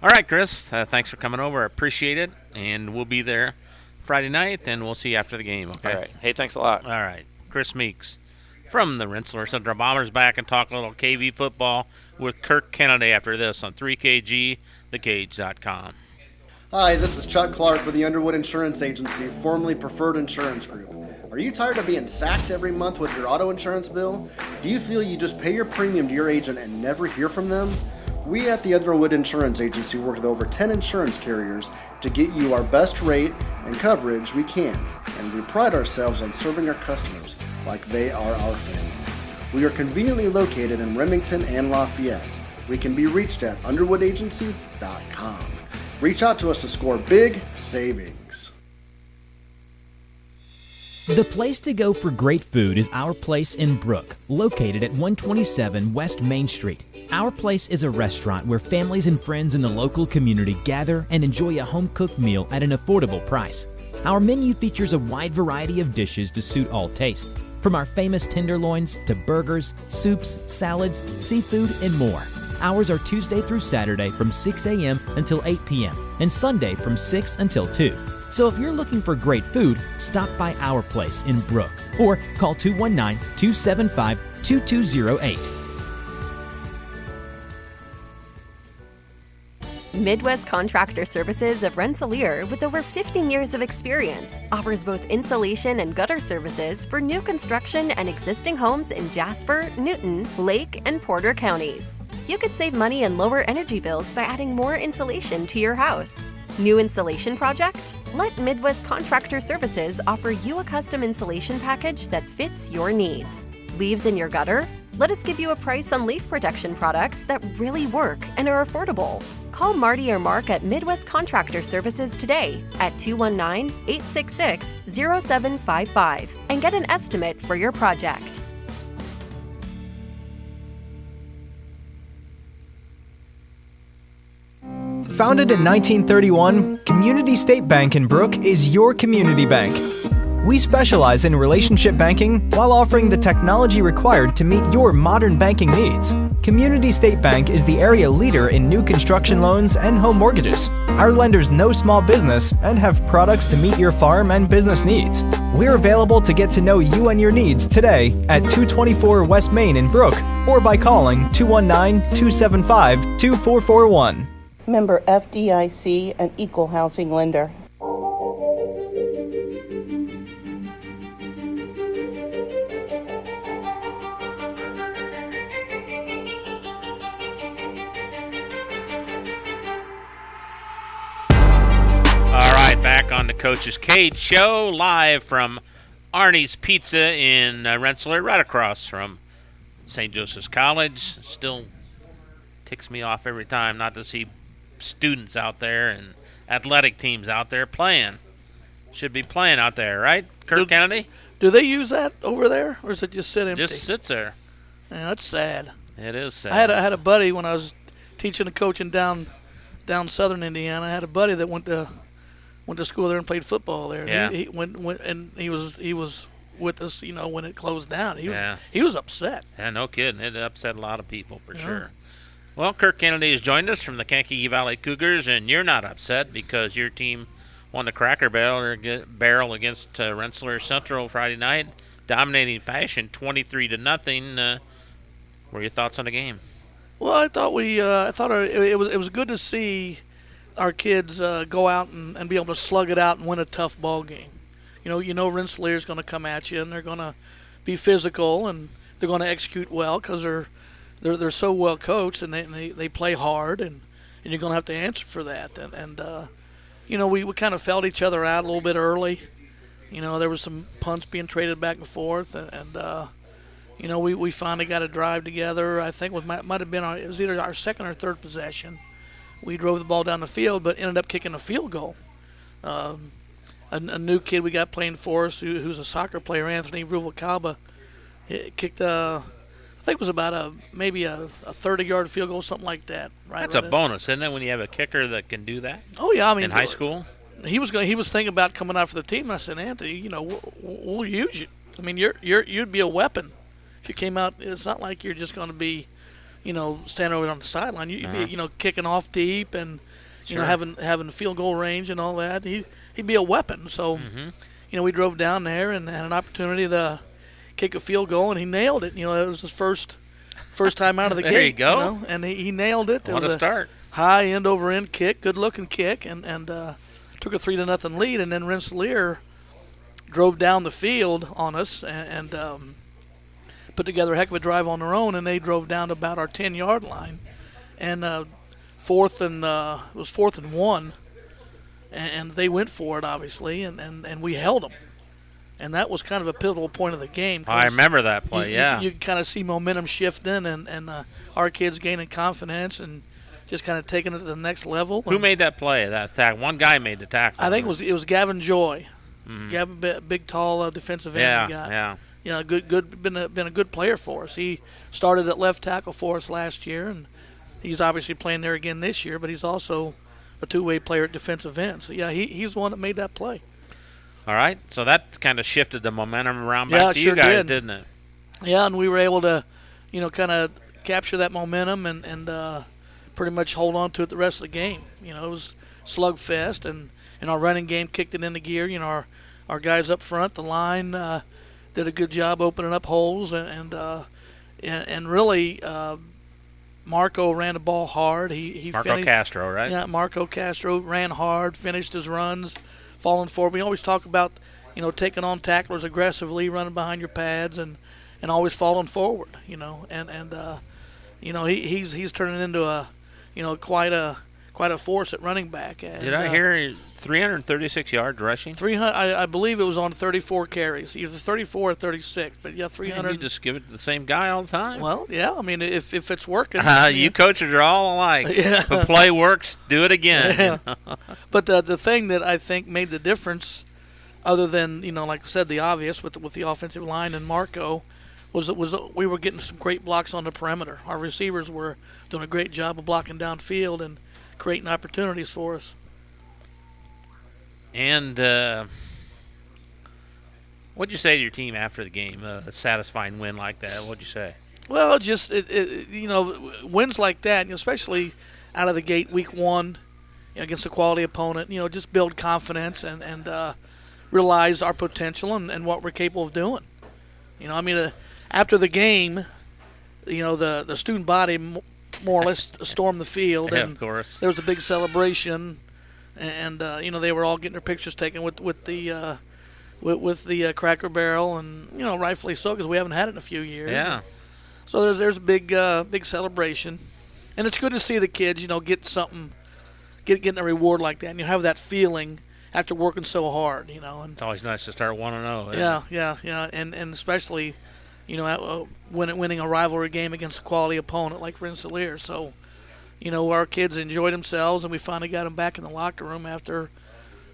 All right, Chris, thanks for coming over. I appreciate it, and we'll be there Friday night, and we'll see you after the game, okay? All right. Hey, thanks a lot. All right. Chris Meeks from the Rensselaer Central Bombers back and talk a little KV football with Kirk Kennedy after this on 3KG, thekage.com. Hi, this is Chuck Clark with the Underwood Insurance Agency, formerly Preferred Insurance Group. Are you tired of being sacked every month with your auto insurance bill? Do you feel you just pay your premium to your agent and never hear from them? We at the Underwood Insurance Agency work with over 10 insurance carriers to get you our best rate and coverage we can, and we pride ourselves on serving our customers like they are our family. We are conveniently located in Remington and Lafayette. We can be reached at underwoodagency.com. Reach out to us to score big savings. The place to go for great food is Our Place in Brook, located at 127 West Main Street. Our Place is a restaurant where families and friends in the local community gather and enjoy a home-cooked meal at an affordable price. Our menu features a wide variety of dishes to suit all taste, from our famous tenderloins to burgers, soups, salads, seafood, and more. Hours are Tuesday through Saturday from 6 a.m. until 8 p.m. and Sunday from 6 until 2. So if you're looking for great food, stop by Our Place in Brook or call 219-275-2208. Midwest Contractor Services of Rensselaer, with over 15 years of experience, offers both insulation and gutter services for new construction and existing homes in Jasper, Newton, Lake, and Porter counties. You could save money and lower energy bills by adding more insulation to your house. New installation project? Let Midwest Contractor Services offer you a custom insulation package that fits your needs. Leaves in your gutter? Let us give you a price on leaf protection products that really work and are affordable. Call Marty or Mark at Midwest Contractor Services today at 219-866-0755 and get an estimate for your project. Founded in 1931, Community State Bank in Brook is your community bank. We specialize in relationship banking while offering the technology required to meet your modern banking needs. Community State Bank is the area leader in new construction loans and home mortgages. Our lenders know small business and have products to meet your farm and business needs. We're available to get to know you and your needs today at 224 West Main in Brook or by calling 219-275-2441. Member FDIC, an equal housing lender. Back on the Coach's Cage show, live from Arnie's Pizza in Rensselaer, right across from St. Joseph's College. Still ticks me off every time not to see students out there and athletic teams out there playing. Should be playing out there, right, Kirk Kennedy? Do they use that over there, or does it just sit empty? Just sits there. Yeah, that's sad. It is sad. I had a buddy when I was teaching and coaching down southern Indiana. I had a buddy that went to school there and played football there. Yeah. He went and he was with us, when it closed down. He was upset. Yeah, no kidding. It upset a lot of people for sure. Well, Kirk Kennedy has joined us from the Kankakee Valley Cougars, and you're not upset because your team won the Cracker Barrel against Rensselaer Central Friday night, dominating fashion, 23-0. What are your thoughts on the game? Well, I thought it was good to see our kids go out and be able to slug it out and win a tough ball game. Rensselaer is going to come at you, and they're going to be physical, and they're going to execute well because they're so well coached, and they play hard, and you're going to have to answer for that. And we kind of felt each other out a little bit early. There was some punts being traded back and forth, and we finally got a drive together. I think it might have been it was either our second or third possession. We drove the ball down the field, but ended up kicking a field goal. A new kid we got playing for us, who's a soccer player, Anthony Ruvalcaba, kicked I think it was about maybe a 30-yard field goal, something like that. That's a bonus, isn't it, when you have a kicker that can do that? Oh yeah, I mean, in high school. He was thinking about coming out for the team. And I said, Anthony, we'll use you. I mean, you'd be a weapon if you came out. It's not like you're just going to be, standing over on the sideline. You'd be, kicking off deep and, having field goal range and all that. He'd be a weapon. So, we drove down there and had an opportunity to kick a field goal, and he nailed it. It was his first time out of the gate. There you go. And he nailed it. What a start. High end over end kick, good looking kick, and took a 3-0 lead, and then Rensselaer drove down the field on us and put together a heck of a drive on their own, and they drove down to about our 10-yard line, and it was 4th and 1, and they went for it obviously, and we held them, and that was kind of a pivotal point of the game. I remember that play. You kind of see momentum shifting, and our kids gaining confidence and just kind of taking it to the next level. Who made that play? That tackle? One guy made the tackle. I think it was Gavin Joy. Gavin, big, tall defensive end. Good. Been a good player for us. He started at left tackle for us last year, and he's obviously playing there again this year. But he's also a two-way player at defensive end. So he's the one that made that play. All right, so that kind of shifted the momentum around back to you guys, didn't it? Yeah, and we were able to, kind of capture that momentum and pretty much hold on to it the rest of the game. It was slugfest, and our running game kicked it into gear. Our guys up front, the line, did a good job opening up holes, and really Marco ran the ball hard. He Marco finished, Castro, right? Yeah, Marco Castro ran hard, finished his runs, falling forward. We always talk about taking on tacklers aggressively, running behind your pads, and always falling forward. He's turning into a quite a force at running back. And, did I hear 336 yards rushing? 300. I believe it was on 34 carries, either 34 or 36. But yeah, 300. You just give it to the same guy all the time. Well, yeah. I mean, if it's working, you coaches are all alike. Yeah. If a play works, do it again. Yeah. But the thing that I think made the difference, other than like I said, the obvious with the offensive line and Marco, was we were getting some great blocks on the perimeter. Our receivers were doing a great job of blocking downfield and creating opportunities for us. And what'd you say to your team after the game? A satisfying win like that. What'd you say? Well, just wins like that, especially out of the gate, week one, against a quality opponent. Just build confidence and realize our potential and what we're capable of doing. After the game, the student body more or less stormed the field, and of course there was a big celebration, and they were all getting their pictures taken with the Cracker Barrel, and rightfully so, because we haven't had it in a few years. Yeah. So there's a big celebration, and it's good to see the kids get something, getting a reward like that, and you have that feeling after working so hard. And it's always nice to start 1-0. Yeah, and especially winning a rivalry game against a quality opponent like Rensselaer. So, our kids enjoyed themselves, and we finally got them back in the locker room after,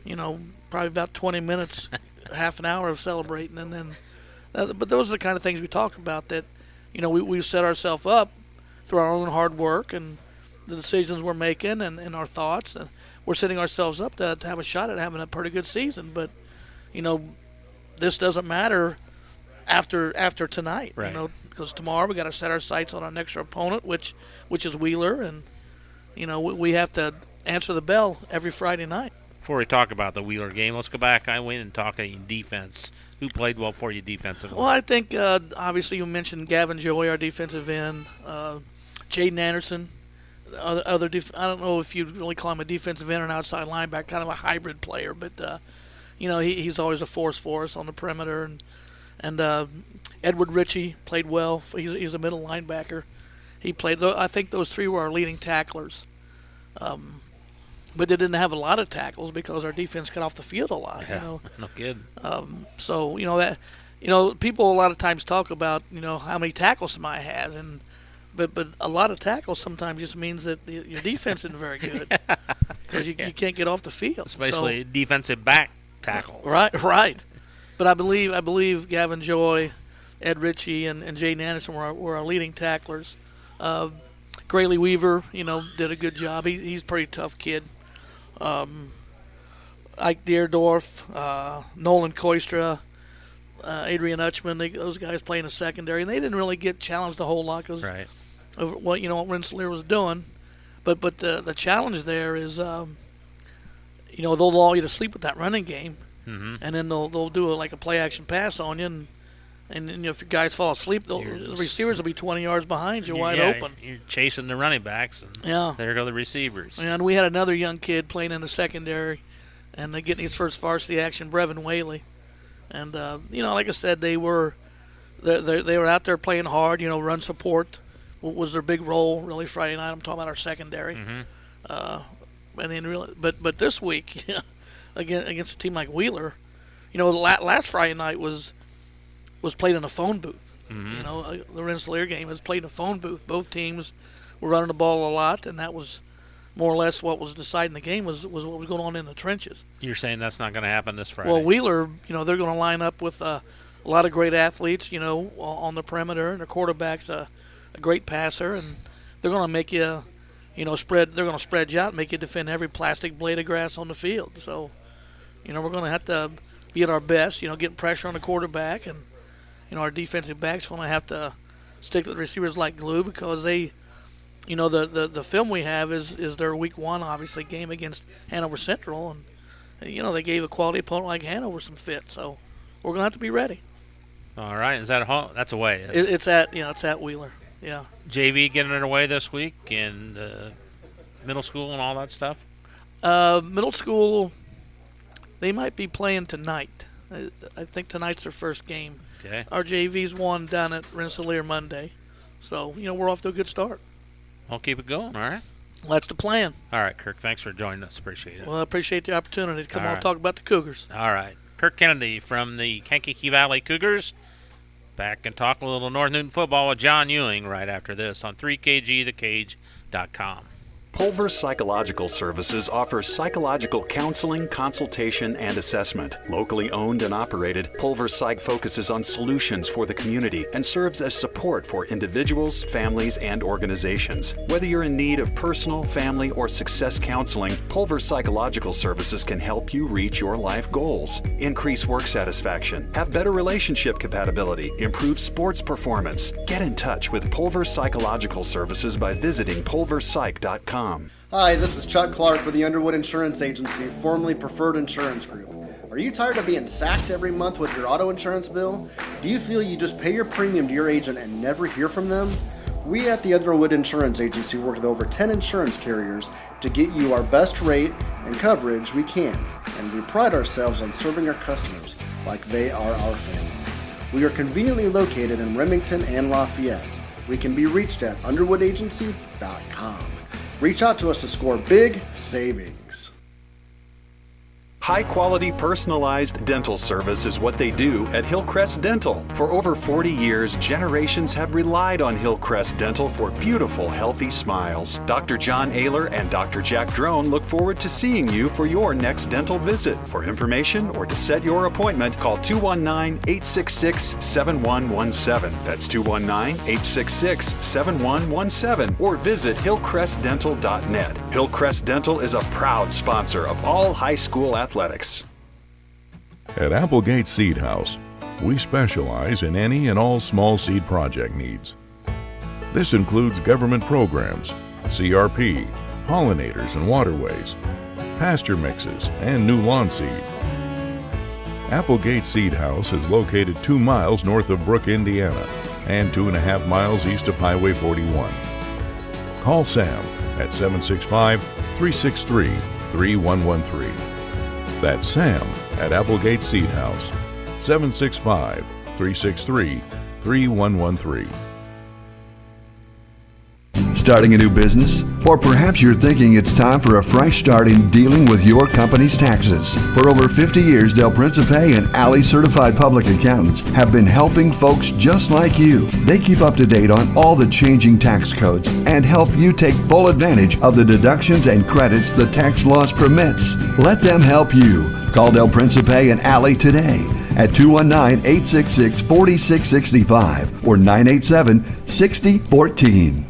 probably about 20 minutes, half an hour of celebrating. And then, but those are the kind of things we talked about that, we set ourselves up through our own hard work and the decisions we're making and our thoughts. And we're setting ourselves up to have a shot at having a pretty good season. But, this doesn't matter after tonight, right? Because tomorrow we got to set our sights on our next opponent, which is Wheeler, and we have to answer the bell every Friday night. Before we talk about the Wheeler game, let's go back. I went and talk defense. Who played well for you defensively? Well, I think obviously you mentioned Gavin Joy, our defensive end, Jaden Anderson. I don't know if you'd really call him a defensive end or an outside linebacker, kind of a hybrid player, but he's always a force for us on the perimeter. And Edward Ritchie played well. He's a middle linebacker. He played. I think those three were our leading tacklers. But they didn't have a lot of tackles because our defense got off the field a lot. Yeah, no kidding. So people a lot of times talk about how many tackles somebody has, but a lot of tackles sometimes just means that your defense isn't very good because you can't get off the field. Especially defensive back tackles. Right. But I believe Gavin Joy, Ed Ritchie, and Jaden Anderson were our leading tacklers. Grayley Weaver, did a good job. He's a pretty tough kid. Ike Deerdorf, Nolan Koistra, Adrian Utchman, those guys play in the secondary, and they didn't really get challenged a whole lot because of what Rensselaer was doing. But the challenge there is, they'll lull you to sleep with that running game. Mm-hmm. And then they'll do a play action pass on you, and if your guys fall asleep, the receivers will be 20 yards behind you, wide open. You're chasing the running backs, and there go the receivers. And we had another young kid playing in the secondary, and getting his first varsity action, Brevin Whaley. And like I said, they were out there playing hard. Run support was their big role really Friday night. I'm talking about our secondary. Mm-hmm. And then but this week. Against a team like Wheeler, last Friday night was played in a phone booth. Mm-hmm. The Rensselaer game was played in a phone booth. Both teams were running the ball a lot, and that was more or less what was deciding the game was what was going on in the trenches. You're saying that's not going to happen this Friday? Well, Wheeler, they're going to line up with a lot of great athletes, on the perimeter, and their quarterback's a great passer, and they're going to make you, spread. They're going to spread you out, and make you defend every plastic blade of grass on the field. So, we're going to have to be at our best, getting pressure on the quarterback, and our defensive back's going to have to stick to the receivers like glue because they. The film we have is their week 1, obviously, game against Hanover Central. And, they gave a quality opponent like Hanover some fit. So we're going to have to be ready. All right. Is that a home? That's away. It's at Wheeler. Yeah. JV getting it away this week and middle school and all that stuff? Middle school, they might be playing tonight. I think tonight's their first game. Okay. Our JV's won down at Rensselaer Monday. So, we're off to a good start. I'll keep it going, all right? That's the plan. All right, Kirk, thanks for joining us. Appreciate it. Well, I appreciate the opportunity to come All on right. and talk about the Cougars. All right. Kirk Kennedy from the Kankakee Valley Cougars. Back and talk a little North Newton football with John Ewing right after this on 3KGthecage.com. Pulver Psychological Services offers psychological counseling, consultation, and assessment. Locally owned and operated, Pulver Psych focuses on solutions for the community and serves as support for individuals, families, and organizations. Whether you're in need of personal, family, or success counseling, Pulver Psychological Services can help you reach your life goals. Increase work satisfaction, have better relationship compatibility, improve sports performance. Get in touch with Pulver Psychological Services by visiting pulverpsych.com. Hi, this is Chuck Clark with the Underwood Insurance Agency, formerly Preferred Insurance Group. Are you tired of being sacked every month with your auto insurance bill? Do you feel you just pay your premium to your agent and never hear from them? We at the Underwood Insurance Agency work with over 10 insurance carriers to get you our best rate and coverage we can, and we pride ourselves on serving our customers like they are our family. We are conveniently located in Remington and Lafayette. We can be reached at underwoodagency.com. Reach out to us to score big savings. High-quality, personalized dental service is what they do at Hillcrest Dental. For over 40 years, generations have relied on Hillcrest Dental for beautiful, healthy smiles. Dr. John Ayler and Dr. Jack Drone look forward to seeing you for your next dental visit. For information or to set your appointment, call 219-866-7117. That's 219-866-7117 or visit hillcrestdental.net. Hillcrest Dental is a proud sponsor of all high school athletics. At Applegate Seed House, we specialize in any and all small seed project needs. This includes government programs, CRP, pollinators and waterways, pasture mixes, and new lawn seed. Applegate Seed House is located 2 miles north of Brook, Indiana, and 2.5 miles east of Highway 41. Call Sam at 765-363-3113. That's Sam at Applegate Seed House, 765-363-3113. Starting a new business? Or perhaps you're thinking it's time for a fresh start in dealing with your company's taxes. For over 50 years, Del Principe and Alley Certified Public Accountants have been helping folks just like you. They keep up to date on all the changing tax codes and help you take full advantage of the deductions and credits the tax laws permits. Let them help you. Call Del Principe and Alley today at 219-866-4665 or 987-6014.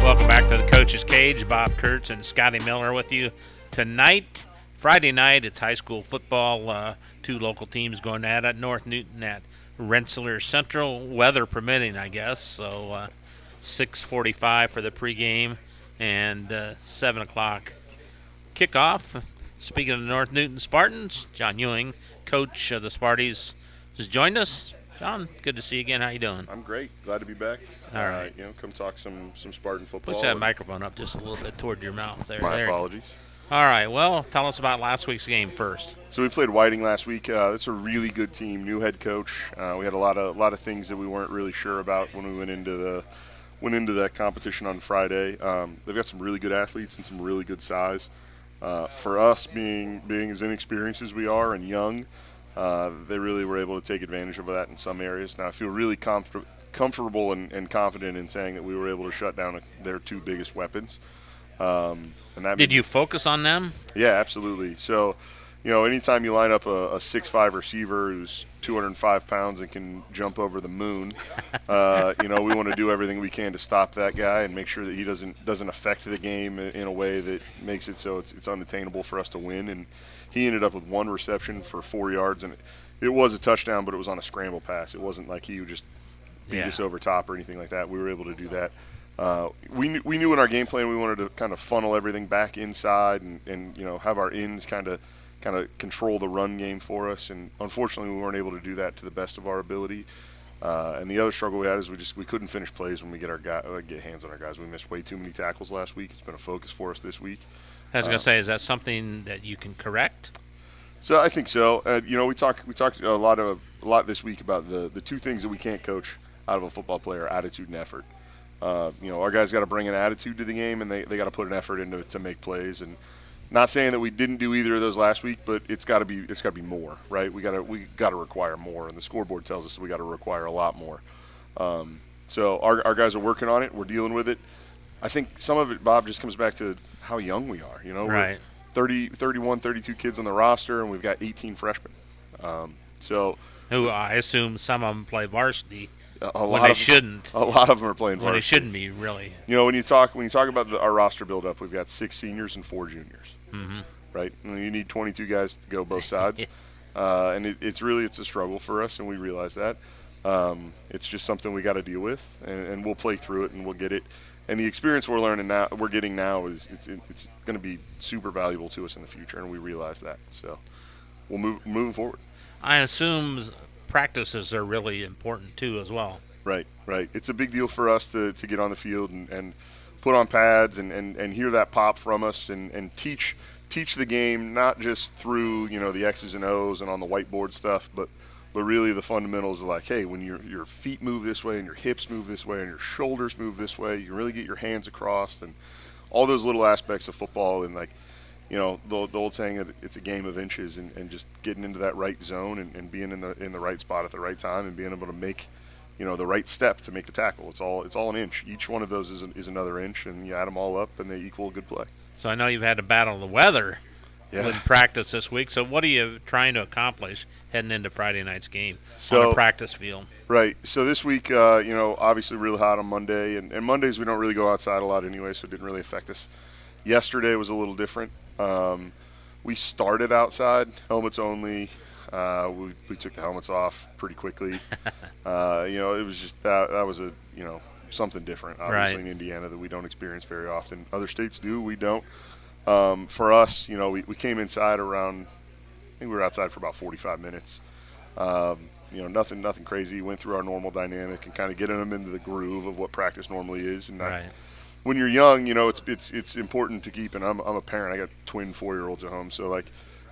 Welcome back to the Coach's Cage. Bob Kurtz and Scotty Miller with you tonight. Friday night, it's high school football. 2 local teams going at it. North Newton at Rensselaer Central, weather permitting, I guess. So 6:45 for the pregame and 7 o'clock kickoff. Speaking of the North Newton Spartans, John Ewing, coach of the Sparties, has joined us. John, good to see you again. How you doing? I'm great. Glad to be back. All right. Come talk some Spartan football. Push that microphone up just a little bit toward your mouth there. My apologies. All right. Well, tell us about last week's game first. So we played Whiting last week. That's a really good team, new head coach. We had a lot of things that we weren't really sure about when we went into that competition on Friday. They've got some really good athletes and some really good size. For us, being as inexperienced as we are and young, they really were able to take advantage of that in some areas. Now I feel really comfortable and confident in saying that we were able to shut down their two biggest weapons. And that Did you focus on them? Yeah, absolutely. So, anytime you line up a 6'5" receiver who's 205 pounds and can jump over the moon, we want to do everything we can to stop that guy and make sure that he doesn't affect the game in a way that makes it so it's unattainable for us to win. And he ended up with one reception for 4 yards, and it was a touchdown, but it was on a scramble pass. It wasn't like he would just beat us over top or anything like that. We were able to do that. We knew in our game plan we wanted to kind of funnel everything back inside and have our ends kind of control the run game for us. And unfortunately, we weren't able to do that to the best of our ability. And the other struggle we had is we couldn't finish plays when we get hands on our guys. We missed way too many tackles last week. It's been a focus for us this week. I was going to say, is that something that you can correct? So I think so. We talked a lot this week about the two things that we can't coach out of a football player: attitude and effort. Our guys got to bring an attitude to the game, and they got to put an effort into it to make plays. And not saying that we didn't do either of those last week, but it's got to be more, right? We got to require more, and the scoreboard tells us that we got to require a lot more. So our guys are working on it. We're dealing with it. I think some of it, Bob, just comes back to how young we are. Right. We're 31, 32 kids on the roster, and we've got 18 freshmen. Who I assume some of them play varsity. A lot of them are playing varsity. When they shouldn't be, really. When you talk about our roster build-up, we've got 6 seniors and 4 juniors. Mm-hmm. Right? And you need 22 guys to go both sides. And it's a struggle for us, and we realize that. It's just something we got to deal with, and we'll play through it, and we'll get it. And the experience we're getting now is it's going to be super valuable to us in the future, and we realize that. So we'll moving forward. I assume practices are really important too as well. Right. It's a big deal for us to get on the field and put on pads and hear that pop from us and teach the game, not just through the X's and O's and on the whiteboard stuff, but really the fundamentals of like, hey, when your feet move this way and your hips move this way and your shoulders move this way, you can really get your hands across, and all those little aspects of football, and like the old saying that it's a game of inches, and just getting into that right zone and being in the right spot at the right time and being able to make the right step to make the tackle. It's all an inch. Each one of those is another inch, and you add them all up and they equal a good play. So I know you've had to battle the weather in practice this week. So what are you trying to accomplish heading into Friday night's game on a practice field? Right. So this week, obviously really hot on Monday, and Mondays we don't really go outside a lot anyway, so it didn't really affect us. Yesterday was a little different. We started outside, helmets only. We took the helmets off pretty quickly. It was just that was something different, obviously, in Indiana that we don't experience very often. Other states do, we don't. For us, we came inside around, I think we were outside for about 45 minutes. Nothing crazy. Went through our normal dynamic and kind of getting them into the groove of what practice normally is. And when you're young, it's important to keep. And I'm a parent. I got twin 4-year-olds at home, so like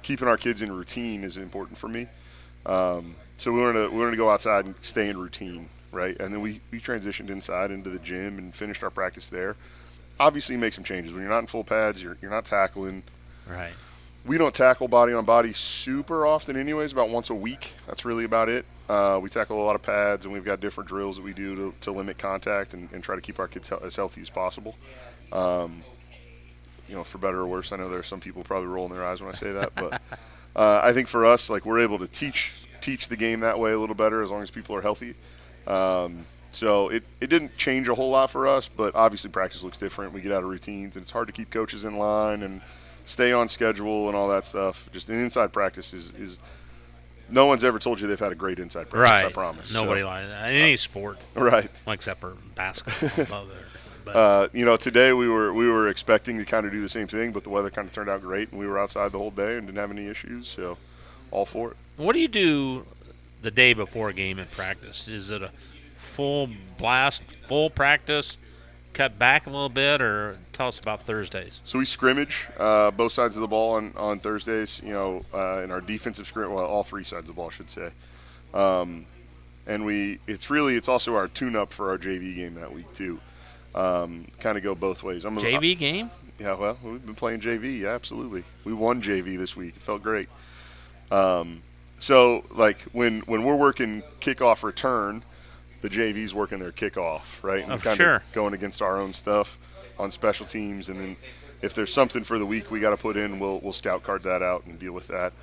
keeping our kids in routine is important for me. So we wanted to go outside and stay in routine, right? And then we transitioned inside into the gym and finished our practice there. Obviously, you make some changes when you're not in full pads. You're not tackling. Right. We don't tackle body on body super often, anyways. About once a week. That's really about it. We tackle a lot of pads, and we've got different drills that we do to limit contact and try to keep our kids as healthy as possible. For better or worse, I know there are some people probably rolling their eyes when I say that, but I think for us, like, we're able to teach the game that way a little better as long as people are healthy. So it didn't change a whole lot for us, but obviously practice looks different. We get out of routines, and it's hard to keep coaches in line and stay on schedule and all that stuff. Just an inside practice is no one's ever told you they've had a great inside practice, I promise. Nobody like that. In any sport. Right. Except for basketball. Today we were expecting to kind of do the same thing, but the weather kind of turned out great, and we were outside the whole day and didn't have any issues, so all for it. What do you do the day before a game in practice? Is it a full blast, full practice, cut back a little bit, or tell us about Thursdays? So we scrimmage both sides of the ball on Thursdays. In our defensive scrimmage, well, all three sides of the ball, I should say. And it's also our tune-up for our JV game that week too. Kind of go both ways. JV game? Yeah, well, we've been playing JV. Yeah, absolutely. We won JV this week. It felt great. So like when we're working kickoff return, the JV's working their kickoff, right? And kind of going against our own stuff on special teams, and then if there's something for the week we got to put in, we'll scout card that out and deal with that.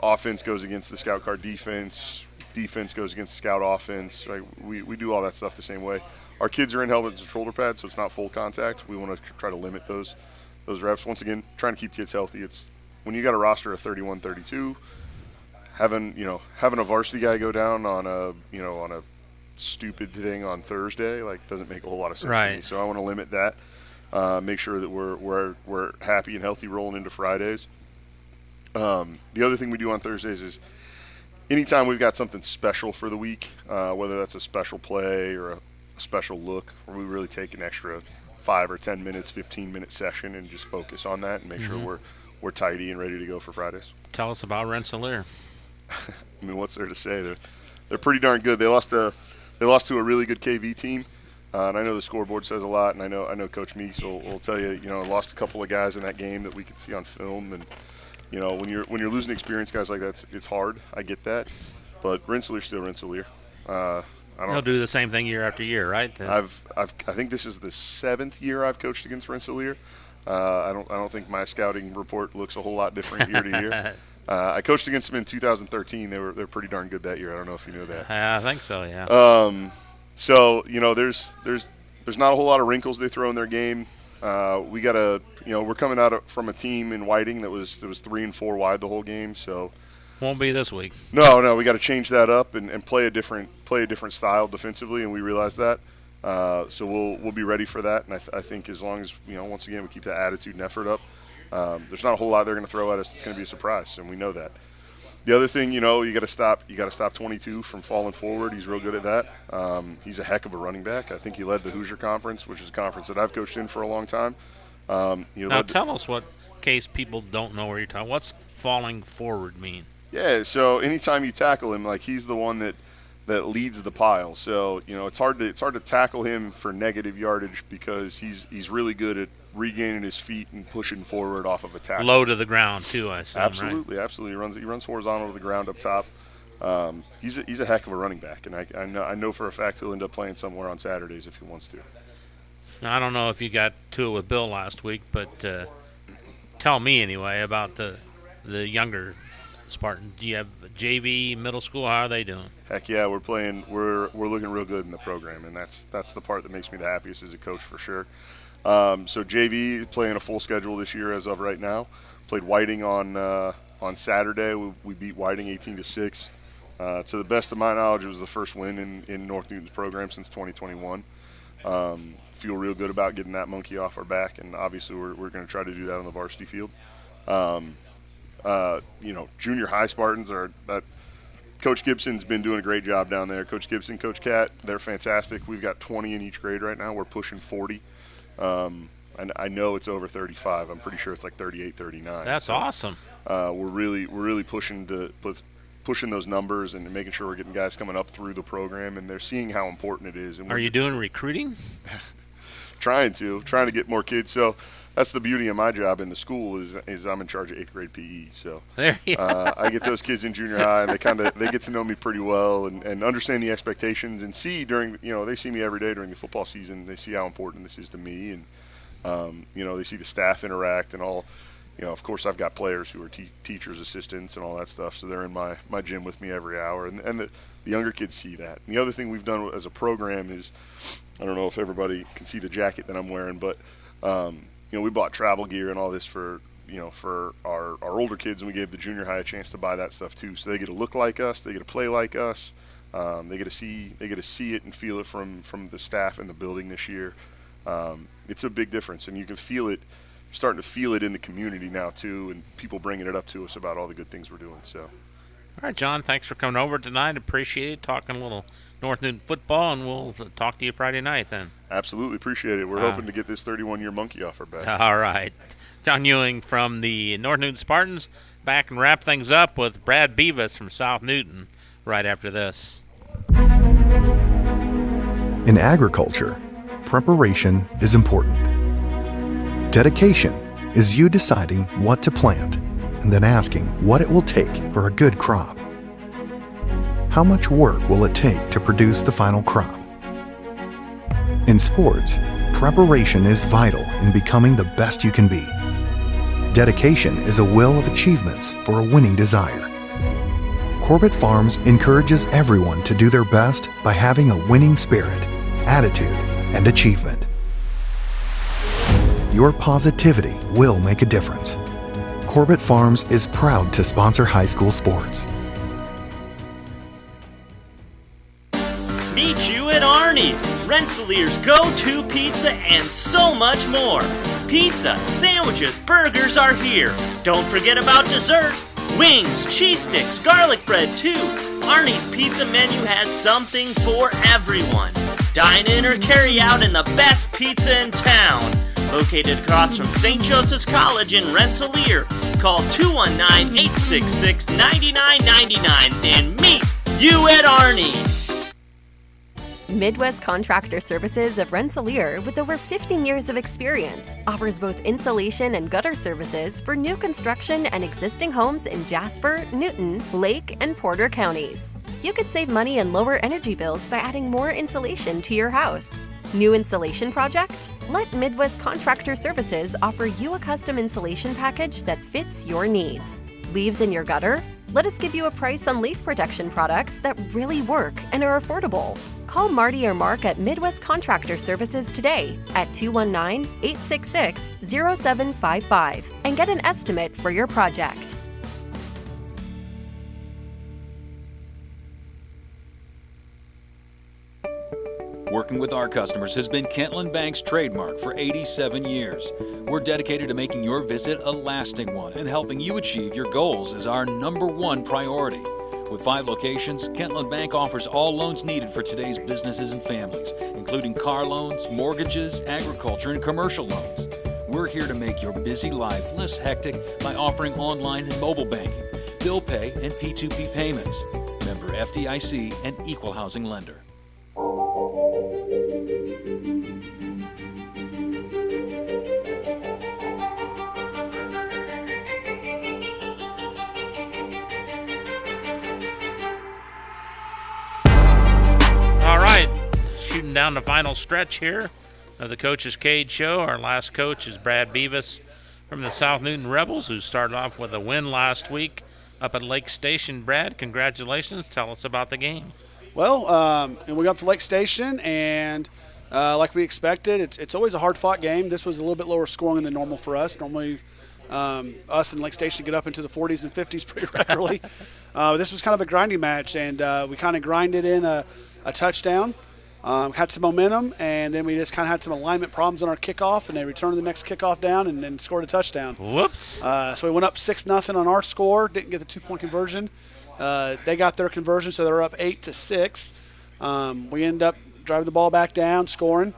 Offense goes against the scout card defense. Defense goes against the scout offense. Right? We do all that stuff the same way. Our kids are in helmets and shoulder pads, so it's not full contact. We want to try to limit those reps. Once again, trying to keep kids healthy. It's when you got a roster of 31, 32, having a varsity guy go down on a stupid thing on Thursday doesn't make a whole lot of sense to me. So I want to limit that. Make sure that we're happy and healthy rolling into Fridays. The other thing we do on Thursdays is anytime we've got something special for the week, whether that's a special play or a special look, where we really take an extra 5 or 10 minutes, 15-minute session and just focus on that and make sure we're tidy and ready to go for Fridays. Tell us about Rensselaer. I mean, what's there to say? They're pretty darn good. They lost to a really good KV team, and I know the scoreboard says a lot. And I know Coach Meeks will tell you, lost a couple of guys in that game that we could see on film. And when you're losing experienced guys like that, it's hard. I get that, but Rensselaer's still Rensselaer. They'll do the same thing year after year, right? I think this is the 7th year I've coached against Rensselaer. I don't think my scouting report looks a whole lot different year to year. I coached against them in 2013. They're pretty darn good that year. I don't know if you know that. I think so, yeah. So there's not a whole lot of wrinkles they throw in their game. We got we're coming out from a team in Whiting that was 3 and 4 wide the whole game. So won't be this week. No, we got to change that up and play a different style defensively, and we realize that. So we'll be ready for that. And I think as long as once again we keep that attitude and effort up. There's not a whole lot they're going to throw at us. It's going to be a surprise, and we know that. The other thing, you got to stop 22 from falling forward. He's real good at that. He's a heck of a running back. I think he led the Hoosier Conference, which is a conference that I've coached in for a long time. Now tell us what, in case people don't know where you're talking. What's falling forward mean? Yeah, so anytime you tackle him, he's the one that leads the pile. So it's hard to tackle him for negative yardage because he's really good at regaining his feet and pushing forward off of a tackle. Low to the ground too, I assume. Absolutely, right? Absolutely. He runs horizontal to the ground up top. He's a heck of a running back, and I know for a fact he'll end up playing somewhere on Saturdays if he wants to. Now, I don't know if you got to it with Bill last week, but tell me anyway about the younger Spartan. Do you have JV, middle school? How are they doing? Heck yeah, we're looking real good in the program, and that's the part that makes me the happiest as a coach for sure. So JV is playing a full schedule this year as of right now. Played Whiting on Saturday. We beat Whiting 18-6. To the best of my knowledge, it was the first win in North Newton's program since 2021. Feel real good about getting that monkey off our back, and obviously we're going to try to do that on the varsity field. Junior high Spartans Coach Gibson's been doing a great job down there. Coach Gibson, Coach Cat, they're fantastic. We've got 20 in each grade right now. We're pushing 40. And I know it's over 35. I'm pretty sure it's like 38, 39. That's awesome. We're really pushing those numbers and making sure we're getting guys coming up through the program, and they're seeing how important it is. And are you doing recruiting? trying to get more kids. So that's the beauty of my job in the school is I'm in charge of 8th grade PE. So there you I get those kids in junior high, and they get to know me pretty well and understand the expectations and see they see me every day during the football season. They see how important this is to me, and they see the staff interact and all. Of course, I've got players who are teachers, assistants, and all that stuff, so they're in my gym with me every hour. And the younger kids see that. And the other thing we've done as a program is, I don't know if everybody can see the jacket that I'm wearing, but we bought travel gear and all this for our older kids, and we gave the junior high a chance to buy that stuff too. So they get to look like us, they get to play like us, they get to see it and feel it from the staff in the building this year. It's a big difference, and you can feel it. You're starting to feel it in the community now too, and people bringing it up to us about all the good things we're doing. So, all right, John, thanks for coming over tonight. Appreciate it. Talking a little North Newton football, and we'll talk to you Friday night then. Absolutely appreciate it. We're hoping to get this 31-year monkey off our back. All right. John Ewing from the North Newton Spartans back and wrap things up with Brad Beavis from South Newton right after this. In agriculture, preparation is important. Dedication is you deciding what to plant and then asking what it will take for a good crop. How much work will it take to produce the final crop? In sports, preparation is vital in becoming the best you can be. Dedication is a will of achievements for a winning desire. Corbett Farms encourages everyone to do their best by having a winning spirit, attitude, and achievement. Your positivity will make a difference. Corbett Farms is proud to sponsor high school sports. Meet you at Arnie's, Rensselaer's go-to pizza, and so much more. Pizza, sandwiches, burgers are here. Don't forget about dessert. Wings, cheese sticks, garlic bread too. Arnie's pizza menu has something for everyone. Dine in or carry out in the best pizza in town. Located across from St. Joseph's College in Rensselaer. Call 219-866-9999 and meet you at Arnie's. Midwest Contractor Services of Rensselaer, with over 15 years of experience, offers both insulation and gutter services for new construction and existing homes in Jasper, Newton, Lake, and Porter counties. You could save money and lower energy bills by adding more insulation to your house. New installation project? Let Midwest Contractor Services offer you a custom insulation package that fits your needs. Leaves in your gutter? Let us give you a price on leaf protection products that really work and are affordable. Call Marty or Mark at Midwest Contractor Services today at 219-866-0755 and get an estimate for your project. Working with our customers has been Kentland Bank's trademark for 87 years. We're dedicated to making your visit a lasting one, and helping you achieve your goals is our #1 priority. With 5 locations, Kentland Bank offers all loans needed for today's businesses and families, including car loans, mortgages, agriculture, and commercial loans. We're here to make your busy life less hectic by offering online and mobile banking, bill pay, and P2P payments. Member FDIC and equal housing lender. All right, shooting down the final stretch here of the Coach's Kage Show. Our last coach is Brad Beavis from the South Newton Rebels, who started off with a win last week up at Lake Station. Brad, congratulations. Tell us about the game. Well, and we got up to Lake Station, and like we expected, it's always a hard-fought game. This was a little bit lower scoring than normal for us. Normally, us and Lake Station get up into the 40s and 50s pretty regularly. This was kind of a grinding match, and we kind of grinded in a touchdown, had some momentum, and then we just kind of had some alignment problems on our kickoff, and they returned the next kickoff down and then scored a touchdown. Whoops. So we went up 6-0 on our score, didn't get the 2-point conversion. They got their conversion, so they're up 8-6. We ended up driving the ball back down, scoring,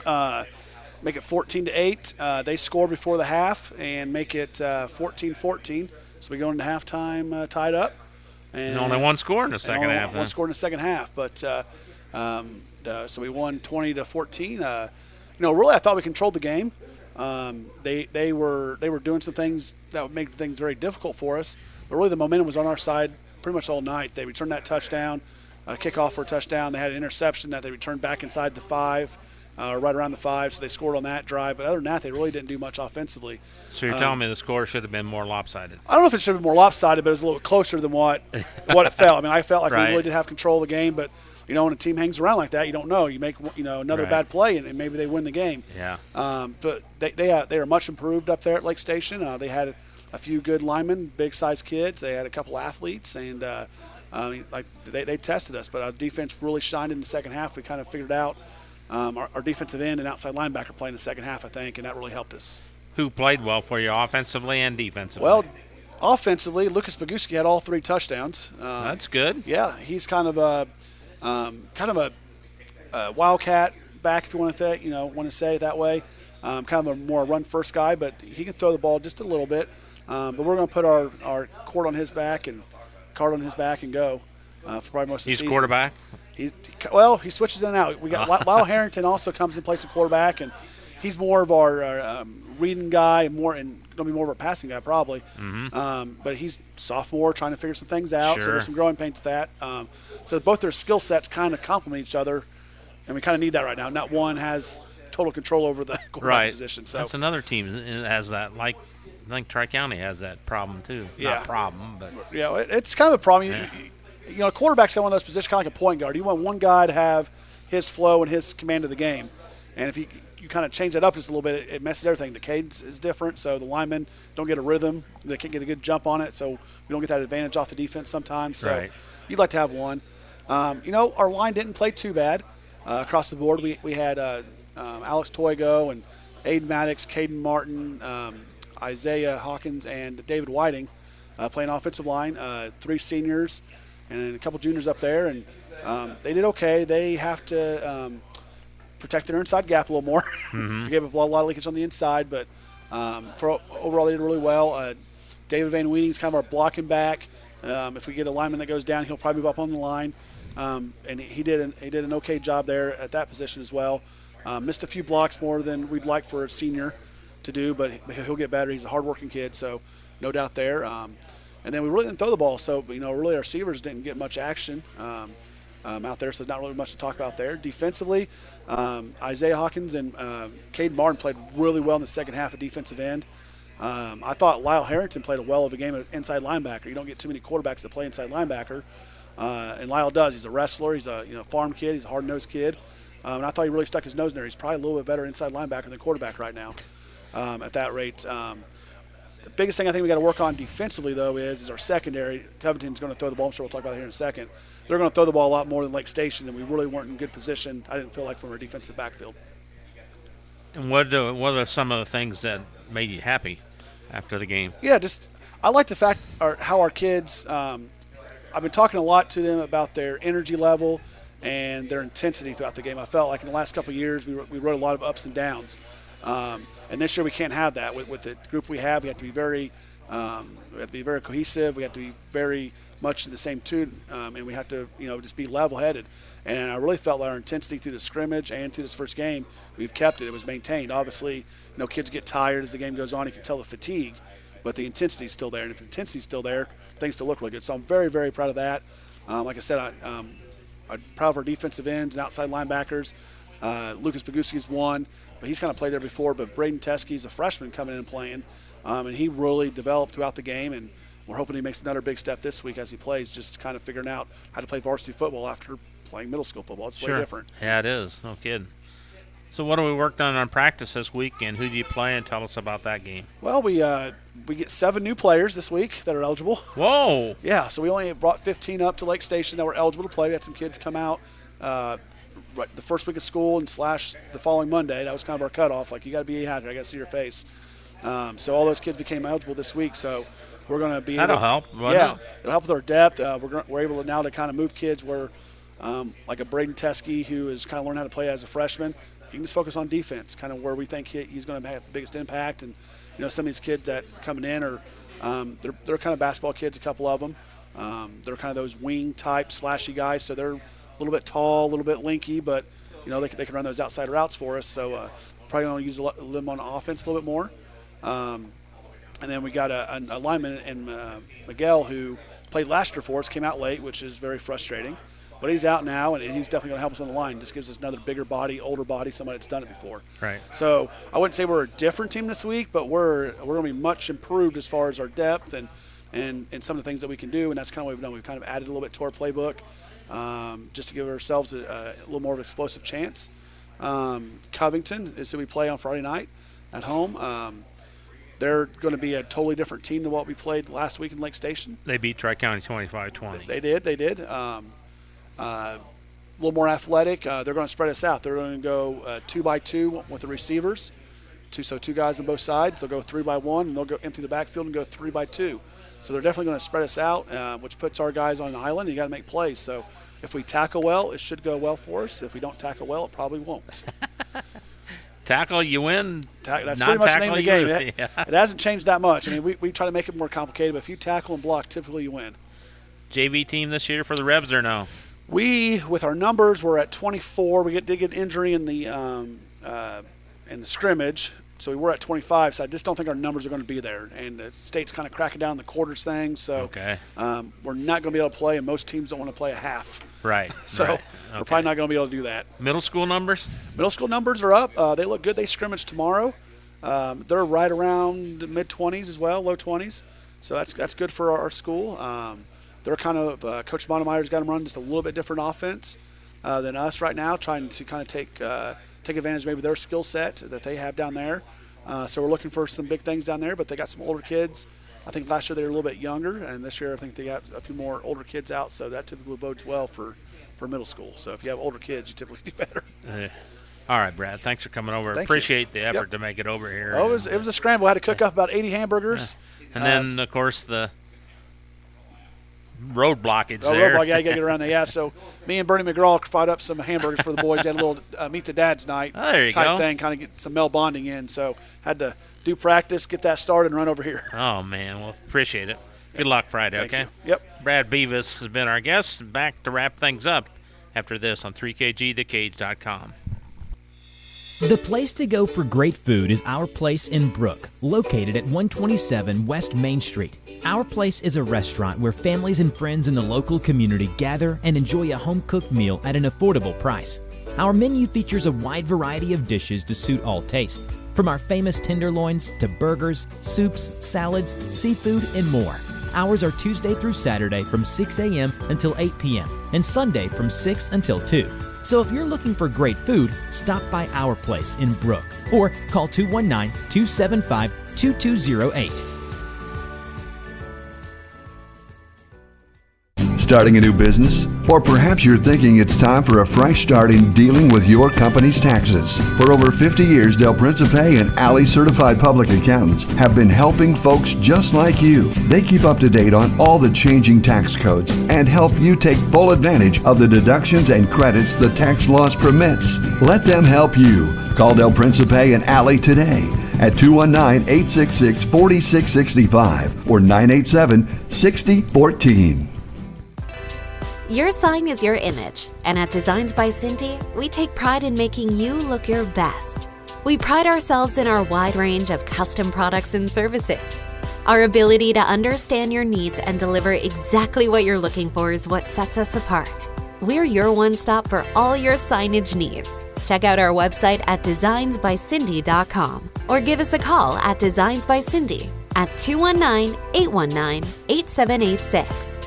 make it 14-8. They score before the half and make it 14-14. So we go into halftime tied up. And only one score in the second half. One score in the second half, but so we won 20-14. Really, I thought we controlled the game. They were doing some things that would make things very difficult for us, but really the momentum was on our side pretty much all night. They returned that touchdown, kickoff for a touchdown. They had an interception that they returned back inside the 5, right around the 5, so they scored on that drive. But other than that, they really didn't do much offensively. So you're telling me the score should have been more lopsided? I don't know if it should have been more lopsided, but it was a little bit closer than what it felt. I mean, I felt like we really did have control of the game, but when a team hangs around like that, you don't know. You make another bad play, and maybe they win the game. Yeah. But they are much improved up there at Lake Station. They had a few good linemen, big-sized kids. They had a couple athletes, and they tested us. But our defense really shined in the second half. We kind of figured out our defensive end and outside linebacker playing the second half, I think, and that really helped us. Who played well for you offensively and defensively? Well, offensively, Lucas Boguski had all 3 touchdowns. That's good. Yeah, he's kind of kind of a wildcat back, if you want to say it that way. Kind of a more run-first guy, but he can throw the ball just a little bit. But we're going to put our card on his back and go for probably most of the season. He's quarterback? He switches in and out. We got Lyle Harrington also comes and plays the quarterback, and he's more of our reading guy and going to be more of a passing guy probably. But he's sophomore, trying to figure some things out, so there's some growing pains with that. So both their skill sets kind of complement each other, and we kind of need that right now. Not one has total control over the quarterback position. So that's another team that has that. Like I think Tri-County has that problem too. Yeah. Not problem, but it's kind of a problem. A quarterback's kind of one of those positions, kind of like a point guard. You want one guy to have his flow and his command of the game, and if you kind of change that up just a little bit, it messes everything. The cadence is different, so the linemen don't get a rhythm. They can't get a good jump on it, so we don't get that advantage off the defense sometimes. So you'd like to have one. Our line didn't play too bad across the board. We had Alex Toigo and Aiden Maddox, Caden Martin, Isaiah Hawkins, and David Whiting playing offensive line. 3 seniors and a couple juniors up there, and they did okay. They have to protect their inside gap a little more. We gave up a lot of leakage on the inside, but overall they did really well. David Van Weening's kind of our blocking back. If we get a lineman that goes down, he'll probably move up on the line. And he did an okay job there at that position as well. Missed a few blocks more than we'd like for a senior to do, but he'll get better. He's a hardworking kid, so no doubt there. And then we really didn't throw the ball, so really our receivers didn't get much action out there, so not really much to talk about there. Defensively, Isaiah Hawkins and Caden Martin played really well in the second half of defensive end. I thought Lyle Harrington played a well of a game of inside linebacker. You don't get too many quarterbacks that play inside linebacker, and Lyle does. He's a wrestler. He's a farm kid. He's a hard-nosed kid. And I thought he really stuck his nose in there. He's probably a little bit better inside linebacker than quarterback right now at that rate. The biggest thing I think we got to work on defensively, though, is our secondary. Covington's going to throw the ball. I'm sure we'll talk about it here in a second. They're going to throw the ball a lot more than Lake Station, and we really weren't in good position, I didn't feel like, from our defensive backfield. And what are some of the things that made you happy after the game? Yeah, I like the fact how our kids I've been talking a lot to them about their energy level and their intensity throughout the game. I felt like in the last couple of years we rode a lot of ups and downs. And this year we can't have that with the group we have. We have to be very cohesive. We have to be very much in the same tune, and we have to just be level-headed. And I really felt like our intensity through the scrimmage and through this first game, we've kept it. It was maintained. Obviously, kids get tired as the game goes on. You can tell the fatigue, but the intensity is still there. And if the intensity is still there, things still look really good. So I'm very, very proud of that. Like I said, I'm proud of our defensive ends and outside linebackers. Lucas Paguski's one, but he's kind of played there before. But Braden Teskey's a freshman coming in and playing, and he really developed throughout the game. And we're hoping he makes another big step this week as he plays, just kind of figuring out how to play varsity football after playing middle school football. It's way different. Yeah, it is. No kidding. So what have we worked on practice this week, and who do you play, and tell us about that game? Well, we get 7 new players this week that are eligible. Whoa! Yeah, so we only brought 15 up to Lake Station that were eligible to play. We had some kids come out right the first week of school and / the following Monday. That was kind of our cutoff. Like, you got to be out here. I got to see your face. So all those kids became eligible this week. So we're going to be that'll help. Yeah, it'll help with our depth. We're able to now to kind of move kids where, like a Braden Teskey, who is kind of learning how to play as a freshman. You can just focus on defense, kind of where we think he's going to have the biggest impact. And some of these kids that coming in are they're kind of basketball kids, a couple of them. They're kind of those wing type slashy guys, so they're a little bit tall, a little bit linky, but they can run those outside routes for us. So probably going to use them on offense a little bit more. And then we got a lineman in Miguel who played last year for us, came out late, which is very frustrating. But he's out now, and he's definitely going to help us on the line. Just gives us another bigger body, older body, somebody that's done it before. Right. So I wouldn't say we're a different team this week, but we're going to be much improved as far as our depth and some of the things that we can do. And that's kind of what we've done. We've kind of added a little bit to our playbook just to give ourselves a little more of an explosive chance. Covington is who we play on Friday night at home. They're going to be a totally different team than what we played last week in Lake Station. They beat Tri-County 25-20. They did. A little more athletic. They're going to spread us out. They're going to go 2-by-2 with the receivers. So 2 guys on both sides. They'll go 3-by-1, and they'll go empty the backfield and go 3-by-2. So they're definitely going to spread us out, which puts our guys on an island, and you got to make plays. So if we tackle well, it should go well for us. If we don't tackle well, it probably won't. Tackle, you win. That's pretty much the name of the game. It hasn't changed that much. I mean, we try to make it more complicated, but if you tackle and block, typically you win. JV team this year for the Rebs or no? We, with our numbers, we're at 24. We did get injury in the scrimmage, so we were at 25. So I just don't think our numbers are going to be there. And the state's kind of cracking down the quarters thing, so we're not going to be able to play, and most teams don't want to play a half. Right. So right. we're probably not going to be able to do that. Middle school numbers? Middle school numbers are up. They look good. They scrimmage tomorrow. They're right around mid-20s as well, low 20s. So that's good for our school. They're kind of Coach Montemayor's got them running just a little bit different offense than us right now, trying to kind of take advantage of maybe their skill set that they have down there. So we're looking for some big things down there, but they got some older kids. I think last year they were a little bit younger, and this year I think they got a few more older kids out, so that typically bodes well for middle school. So if you have older kids, you typically do better. All right, Brad. Thanks for coming over. Thank Appreciate you. the effort to make it over here. Oh, it was a scramble. I had to cook up about 80 hamburgers. And then, of course, the road blockage there. Road blockage, yeah, you got to get around there. Yeah, so me and Bernie McGraw fried up some hamburgers for the boys. We had a little meet the dads night there you type go. thing, kind of get some male bonding in. So had to do practice, get that started, and run over here. Oh, man. Well, appreciate it. Good luck Friday, Thank okay? you. Yep. Brad Beavis has been our guest. Back to wrap things up after this on 3kgthekage.com. The place to go for great food is Our Place in Brook, located at 127 West Main Street. Our Place is a restaurant where families and friends in the local community gather and enjoy a home-cooked meal at an affordable price. Our menu features a wide variety of dishes to suit all tastes, from our famous tenderloins to burgers, soups, salads, seafood, and more. Hours are Tuesday through Saturday from 6 a.m. until 8 p.m. and Sunday from 6 until 2. So if you're looking for great food, stop by Our Place in Brook or call 219-275-2208. Starting a new business? Or perhaps you're thinking it's time for a fresh start in dealing with your company's taxes. For over 50 years, Del Principe and Alley Certified Public Accountants have been helping folks just like you. They keep up to date on all the changing tax codes and help you take full advantage of the deductions and credits the tax laws permits. Let them help you. Call Del Principe and Alley today at 219-866-4665 or 987-6014. Your sign is your image, and at Designs by Cindy, we take pride in making you look your best. We pride ourselves in our wide range of custom products and services. Our ability to understand your needs and deliver exactly what you're looking for is what sets us apart. We're your one-stop for all your signage needs. Check out our website at designsbycindy.com or give us a call at Designs by Cindy at 219-819-8786.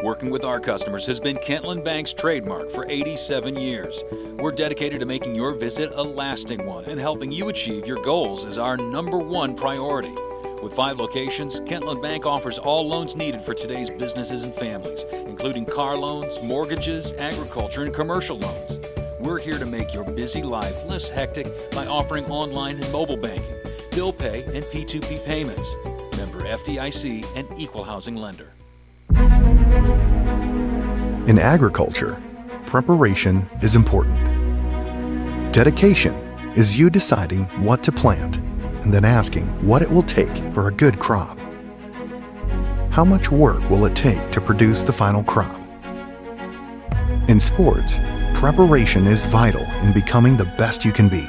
Working with our customers has been Kentland Bank's trademark for 87 years. We're dedicated to making your visit a lasting one, and helping you achieve your goals is our #1 priority. With 5 locations, Kentland Bank offers all loans needed for today's businesses and families, including car loans, mortgages, agriculture, and commercial loans. We're here to make your busy life less hectic by offering online and mobile banking, bill pay, and P2P payments. Member FDIC and equal housing lender. In agriculture, preparation is important. Dedication is you deciding what to plant and then asking what it will take for a good crop. How much work will it take to produce the final crop? In sports, preparation is vital in becoming the best you can be.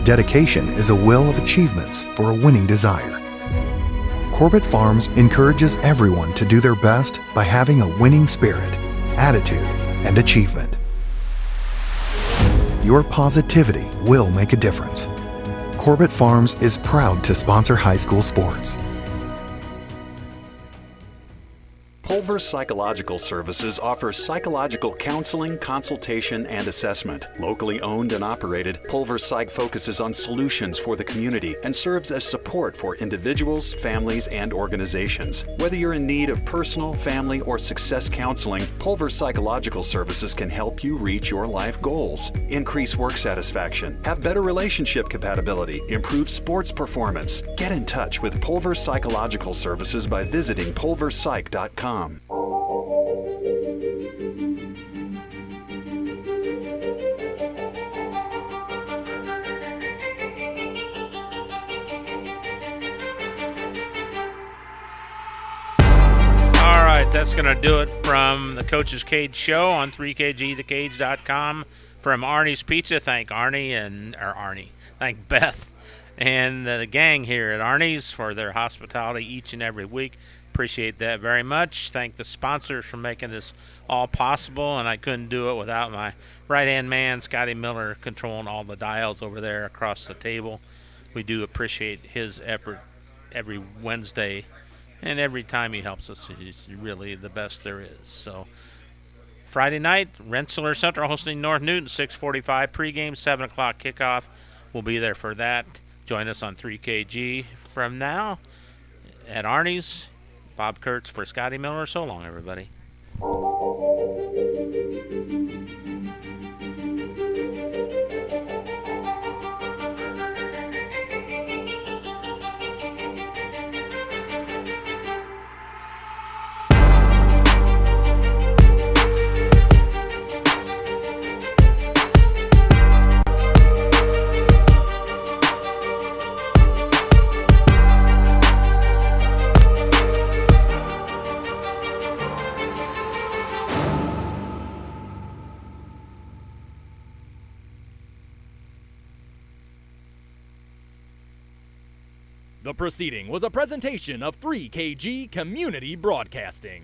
Dedication is a will of achievements for a winning desire. Corbett Farms encourages everyone to do their best by having a winning spirit, attitude, and achievement. Your positivity will make a difference. Corbett Farms is proud to sponsor high school sports. Pulver Psychological Services offers psychological counseling, consultation, and assessment. Locally owned and operated, Pulver Psych focuses on solutions for the community and serves as support for individuals, families, and organizations. Whether you're in need of personal, family, or success counseling, Pulver Psychological Services can help you reach your life goals, increase work satisfaction, have better relationship compatibility, improve sports performance. Get in touch with Pulver Psychological Services by visiting pulverpsych.com. All right, that's going to do it from the Coach's Cage Show on 3kgthecage.com. From Arnie's Pizza, thank Beth and the gang here at Arnie's for their hospitality each and every week. Appreciate that very much. Thank the sponsors for making this all possible, and I couldn't do it without my right-hand man, Scotty Miller, controlling all the dials over there across the table. We do appreciate his effort every Wednesday, and every time he helps us. He's really the best there is. So Friday night, Rensselaer Central hosting North Newton, 6:45 pregame, 7 o'clock kickoff. We'll be there for that. Join us on 3KG. From now, at Arnie's, Bob Kurtz for Scotty Miller. So long, everybody. The proceeding was a presentation of 3KG Community Broadcasting.